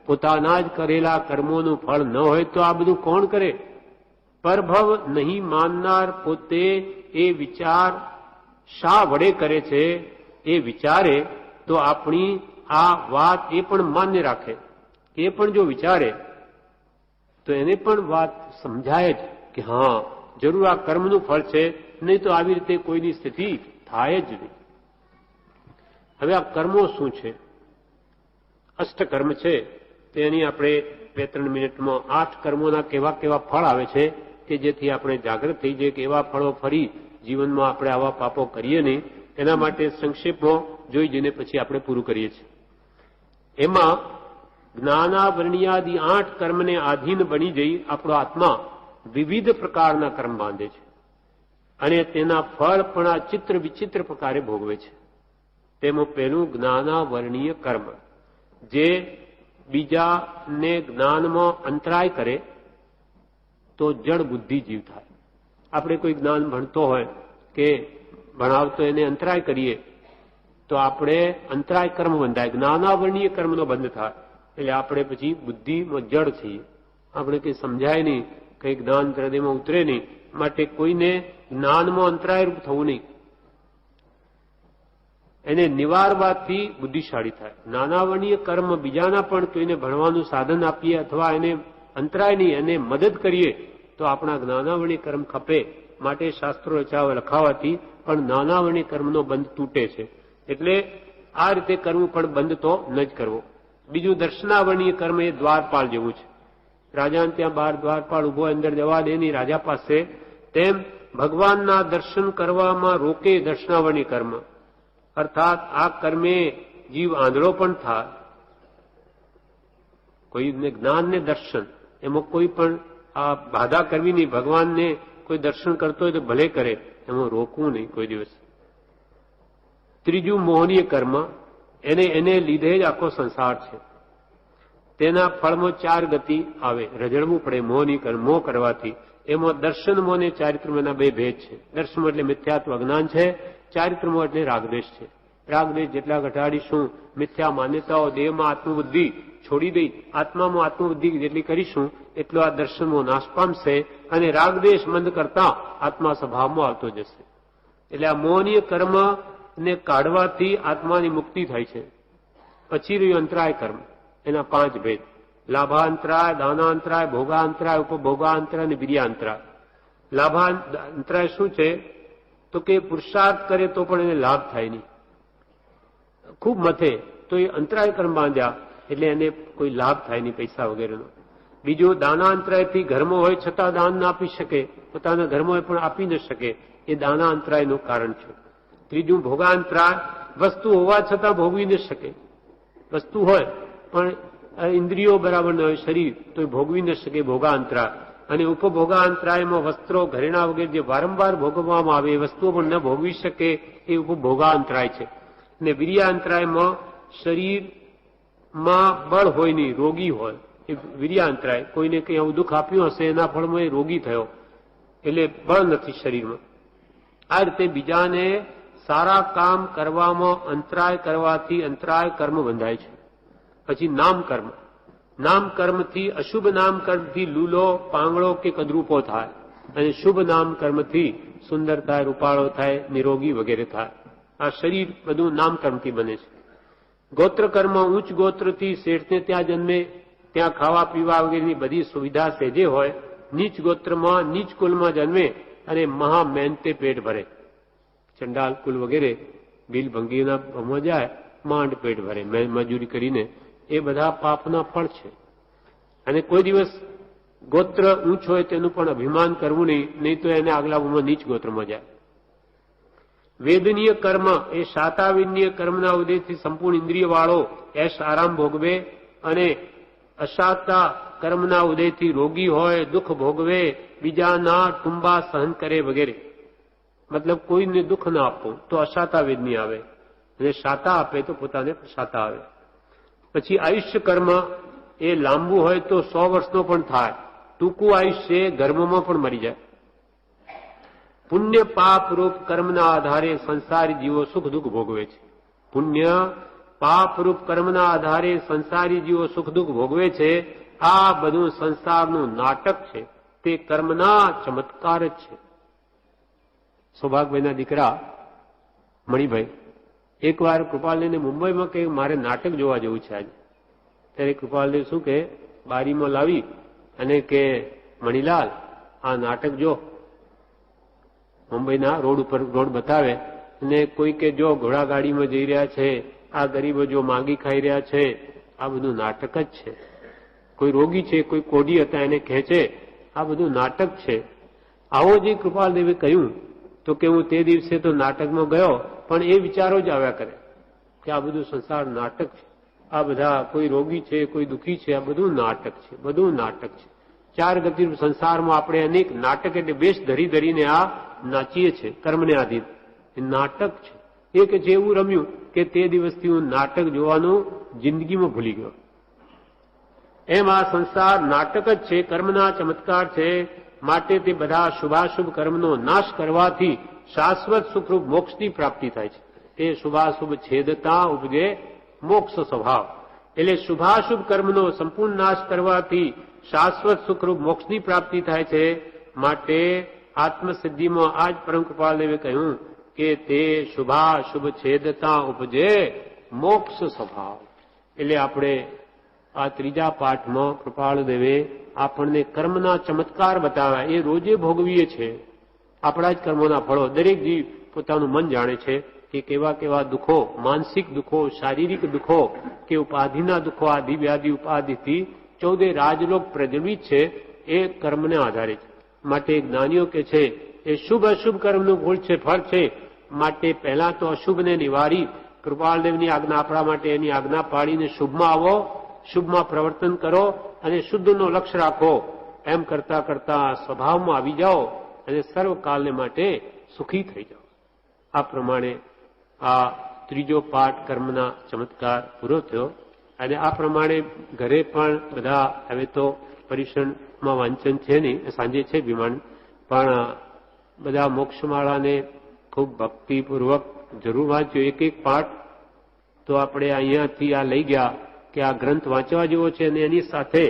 પોતાના જ કરેલા કર્મોનું ફળ ન હોય તો આ બધું કોણ કરે? પરભવ નહીં માનનાર પોતે એ વિચાર શા વડે કરે છે? એ વિચારે તો આપણી આ વાત એ પણ માન્ય રાખે. એ પણ જો વિચારે તો એને પણ વાત સમજાય જ કે હા જરૂર આ કર્મનું ફળ છે, નહીં તો આવી રીતે કોઈની સ્થિતિ થાય જ નહીં. હવે આ કર્મો શું છે? અષ્ટકર્મ છે, તેની આપણે 2-3 મિનિટમાં 8 કર્મોના કેવા કેવા ફળ આવે છે કે જેથી આપણે જાગૃત થઈ જઈએ કે એવા ફળો ફરી જીવનમાં આપણે આવા પાપો કરીએ નહીં. એના માટે સંક્ષેપમાં જોઈ જઈને પછી આપણે પૂરું કરીએ છીએ. એમાં જ્ઞાનાવર્ણિયાદિ 8 કર્મને આધીન બની જઈ આપણો આત્મા વિવિધ પ્રકારના કર્મ બાંધે છે અને તેના ફળ પણ આ ચિત્ર વિચિત્ર પ્રકારે ભોગવે છે. તેમાં પહેલું જ્ઞાનાવર્ણીય કર્મ, જે બીજાને જ્ઞાનમાં અંતરાય કરે તો જડ બુદ્ધિ જીવ થાય. આપણે કોઈ જ્ઞાન ભણતો હોય કે ભણાવતો એને અંતરાય કરીએ તો આપણે અંતરાય કર્મ બંધાય, જ્ઞાનાવર્ણીય કર્મનો બંધ થાય. એટલે આપણે પછી બુદ્ધિમાં જડ છીએ, આપણે કંઈ સમજાય નહીં, કંઈ જ્ઞાન હૃદયમાં ઉતરે નહીં. માટે કોઈને જ્ઞાનમાં અંતરાયરૂપ થવું નહીં, એને નિવારવાથી બુદ્ધિશાળી થાય. જ્ઞાનાવર્ણીય કર્મ બીજાના પણ કોઈને ભણવાનું સાધન આપીએ અથવા એને અંતરાય નહીં, એને મદદ કરીએ તો આપણા જ્ઞાનાવર્ણીય કર્મ ખપે. માટે શાસ્ત્રો લખાવાથી પણ જ્ઞાનાવર્ણીય કર્મનો બંધ તૂટે છે. એટલે આ રીતે કરવું, પણ બંધ તો ન જ કરવો. બીજું દર્શનાવર્ણીય કર્મ, એ દ્વારપાલ જેવું છે. રાજાને ત્યાં બાર દ્વારપાળ ઉભો અંદર જવા દે નહીં રાજા પાસે, તેમ ભગવાનના દર્શન કરવામાં રોકે દર્શનાવરણી કર્મ. અર્થાત આ કર્મે જીવ આંધળો પણ થાય. કોઈને જ્ઞાન ને દર્શન એમાં કોઈ પણ આ બાધા કરવી નહીં. ભગવાનને કોઈ દર્શન કરતો હોય તો ભલે કરે, એમાં રોકવું નહીં કોઈ દિવસ. ત્રીજું મોહનીય કર્મ, એને લીધે જ આખો સંસાર છે. તેના ફળમાં 4 ગતિ આવે. રજડવું પડે મોહની કર્મ, મોહ કરવાથી. એમાં દર્શન મોહ અને ચારિત્રમોના 2 ભેદ છે. દર્શન એટલે મિથ્યાત્વ અજ્ઞાન છે, ચારિત્રમો એટલે રાગદ્વેષ છે. રાગદ્વેષ જેટલા ઘટાડીશું, મિથ્યા માન્યતાઓ દેહમાં આત્મબુદ્ધિ છોડી દઈ આત્મામાં આત્મબુદ્ધિ જેટલી કરીશું એટલો આ દર્શનમો નાશ પામશે અને રાગદ્વેષ મંદ કરતા આત્મા સ્વભાવમાં આવતો જશે. એટલે આ મોહનીય કર્મ ને કાઢવાથી આત્માની મુક્તિ થાય છે. પછી રહ્યું અંતરાય કર્મ, એના 5 ભેદ: લાભાંતરાય, દાનાંતરાય, ભોગાંતરાય, ઉપભોગાંતરાય અને વીર્યાંતરાય. લાભાંતરાય શું છે? તો કે પુરુષાર્થ કરે તો પણ એને લાભ થાય નહીં. ખૂબ મથે તો એ અંતરાય કર્મ બાંધ્યા એટલે એને કોઈ લાભ થાય નહીં પૈસા વગેરેનો. બીજું દાનાંતરાયથી ઘરમાં હોય છતાં દાન ના આપી શકે, પોતાના ઘરમાં હોય પણ આપી ન શકે, એ દાનાંતરાયનું કારણ છે. ત્રીજું ભોગાંતરાય, વસ્તુ હોવા છતાં ભોગવી ન શકે. વસ્તુ હોય પણ ઇન્દ્રિયો બરાબર ન હોય, શરીર તો ભોગવી ન શકે, ભોગાંતરાય. અને ઉપભોગાંતરાયમાં વસ્ત્રો, ઘરેણા વગેરે જે વારંવાર ભોગવવામાં આવે એ વસ્તુઓ પણ ન ભોગવી શકે, એ ઉપભોગાંતરાય છે. અને વીર્યાંતરાયમાં શરીરમાં બળ હોય નહીં, રોગી હોય, એ વીર્યાંતરાય. કોઈને કંઈ આવું દુઃખ આપ્યું હશે એના ફળમાં એ રોગી થયો એટલે બળ નથી શરીરમાં. આ રીતે બીજાને સારા કામ કરવામાં અંતરાય કરવાથી અંતરાય કર્મ બંધાય છે. પછી નામ કર્મ. નામ કર્મથી અશુભ નામ કર્મથી લૂલો, પાંગળો કે કદરૂપો થાય અને શુભ નામ કર્મથી સુંદર થાય, રૂપાળો થાય, નિરોગી વગેરે થાય. આ શરીર બધું નામ કર્મથી બને છે. ગોત્ર કર્મ, ઉચ્ચ ગોત્રથી શેઠને ત્યાં જન્મે, ત્યાં ખાવા પીવા વગેરેની બધી સુવિધા સહેજે હોય. નીચ ગોત્રમાં, નીચ કુલમાં જન્મે અને મહા મહેનતે પેટ ભરે. ચંડાલ કુલ વગેરે બિલ ભંગીના ભમવા જાય, માંડ પેટ ભરે મજૂરી કરીને. એ બધા પાપના ફળ છે. અને કોઈ દિવસ ગોત્ર ઊંચ હોય તેનું પણ અભિમાન કરવું નહીં તો એને આગલા નીચ ગોત્રમાં જાય. વેદનીય કર્મ એ શાતાવિનીય કર્મના ઉદયથી સંપૂર્ણ ઇન્દ્રિય વાળો એશ આરામ ભોગવે અને અશાતા કર્મના ઉદયથી રોગી હોય, દુઃખ ભોગવે, બીજાના ટુંબા સહન કરે વગેરે. મતલબ કોઈને દુઃખ ના આપવું તો અશાતા વેદની આવે અને શાતા આપે તો પોતાને શાતા આવે. પછી આયુષ્ય કર્મ એ લાંબુ હોય તો 100 વર્ષનો પણ થાય, ટૂંકું આયુષ્ય ગર્ભમાં પણ મરી જાય. પુણ્ય પાપ રૂપ કર્મના આધારે સંસારી જીવો સુખ દુઃખ ભોગવે છે. પુણ્ય પાપ રૂપ કર્મના આધારે સંસારી જીવો સુખ દુઃખ ભોગવે છે. આ બધું સંસારનું નાટક છે, તે કર્મના ચમત્કાર જ છે. સૌભાગભાઈના દીકરા મણિભાઈ એકવાર કૃપાલને મુંબઈમાં કે મારે નાટક જોવા જવું છે આજે. ત્યારે કૃપાલદેવ શું કે બારીમાં લાવી અને કે મણિલાલ આ નાટક જો. મુંબઈના રોડ ઉપર રોડ બતાવે અને કોઈ કે જો ઘોડાગાડીમાં જઈ રહ્યા છે, આ ગરીબો જો માંગી ખાઈ રહ્યા છે, આ બધું નાટક જ છે. કોઈ રોગી છે, કોઈ કોઢી હતા એને ખેંચે, આ બધું નાટક છે. આવો જે કૃપાલદેવે કહ્યું તો કે હું તે દિવસે તો નાટકમાં ગયો પણ એ વિચારો જ આવ્યા કરે કે આ બધું સંસાર નાટક છે. આ બધા કોઈ રોગી છે, કોઈ દુઃખી છે, આ બધું નાટક છે, બધું નાટક છે. 4 ગતિ સંસારમાં આપણે અનેક નાટક એટલે બેસ ધરી ધરીને આ નાચીએ છીએ કર્મને આધીન. એ નાટક છે. એ કે છે એવું રમ્યું કે તે દિવસથી હું નાટક જોવાનું જિંદગીમાં ભૂલી ગયો. એમ આ સંસાર નાટક જ છે, કર્મના ચમત્કાર છે. માટે તે બધા શુભાશુભ કર્મનો નાશ કરવાથી શાશ્વત સુખરૂપ મોક્ષની પ્રાપ્તિ થાય છે. તે શુભાશુભ છેદતા ઉપજે મોક્ષ સ્વભાવ. એટલે શુભાશુભ કર્મનો સંપૂર્ણ નાશ કરવાથી શાશ્વત સુખરૂપ મોક્ષની પ્રાપ્તિ થાય છે. માટે આત્મસિદ્ધિમાં આજ પરમ કૃપાલદેવે કહ્યું કે તે શુભાશુભ છેદતા ઉપજે મોક્ષ સ્વભાવ. એટલે આપણે આ 3જા પાઠમાં કૃપાલદેવે આપણને કર્મના ચમત્કાર બતાવ્યા. એ રોજે ભોગવીએ છે આપણા જ કર્મોના ફળો. દરેક જીવ પોતાનું મન જાણે છે કે કેવા કેવા દુઃખો, માનસિક દુઃખો, શારીરિક દુઃખો કે ઉપાધિના દુઃખો, આદિ વ્યાધિ ઉપાધિથી 14 રાજલોક પ્રજ્વલિત છે એ કર્મને આધારે છે. માટે જ્ઞાનીઓ કે છે એ શુભ અશુભ કર્મનું ફળ છે. માટે પહેલા તો અશુભને નિવારી કૃપાળદેવની આજ્ઞા આપણા માટે એની આજ્ઞા પાડીને શુભમાં આવો, શુભમાં પ્રવર્તન કરો અને શુદ્ધનો લક્ષ્ય રાખો. એમ કરતા કરતા સ્વભાવમાં આવી જાઓ અને સર્વકાલને માટે સુખી થઈ જાઓ. આ પ્રમાણે આ ત્રીજો પાઠ કર્મના ચમત્કાર પૂરો થયો. અને આ પ્રમાણે ઘરે પણ બધા હવે તો પરિસરમાં વાંચન છે નહીં, સાંજે છે વિમાન, પણ બધા મોક્ષમાળાને ખૂબ ભક્તિપૂર્વક જરૂર વાંચ્યો. એક એક પાઠ તો આપણે અહીંયાથી આ લઈ ગયા કે આ ગ્રંથ વાંચવા જેવો છે અને એની સાથે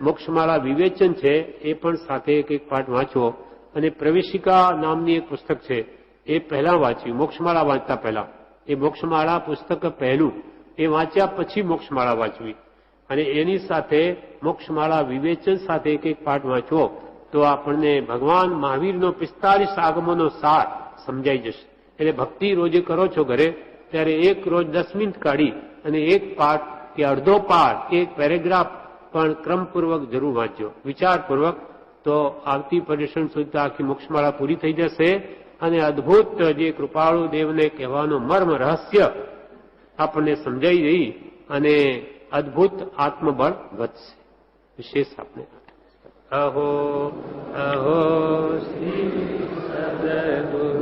મોક્ષમાળા વિવેચન છે એ પણ સાથે એક એક પાઠ વાંચવો. અને પ્રવેશિકા નામની એક પુસ્તક છે એ પહેલા વાંચ્યું, મોક્ષમાળા વાંચતા પહેલા. એ મોક્ષમાળા પુસ્તક પહેલું એ વાંચ્યા પછી મોક્ષમાળા વાંચવી અને એની સાથે મોક્ષમાળા વિવેચન સાથે એક એક પાઠ વાંચવો તો આપણને ભગવાન મહાવીરનો 45 આગમોનો સાર સમજાઈ જશે. એટલે ભક્તિ રોજે કરો છો ઘરે ત્યારે એક રોજ 10 મિનિટ કાઢી અને એક પાઠ કે અડધો પાઠ કે એક પેરેગ્રાફ પણ ક્રમપૂર્વક જરૂર વાંચજો, વિચારપૂર્વક. તો આવતી પર્યુષણ સુધી આખી મોક્ષમાળા પૂરી થઈ જશે અને અદભુત જે કૃપાળુ દેવને કહેવાનો મર્મ રહસ્ય આપણને સમજાઈ જઈ અને અદભુત આત્મબળ વધશે. વિશેષ આપણે અહો અહો શ્રી સદગુરુ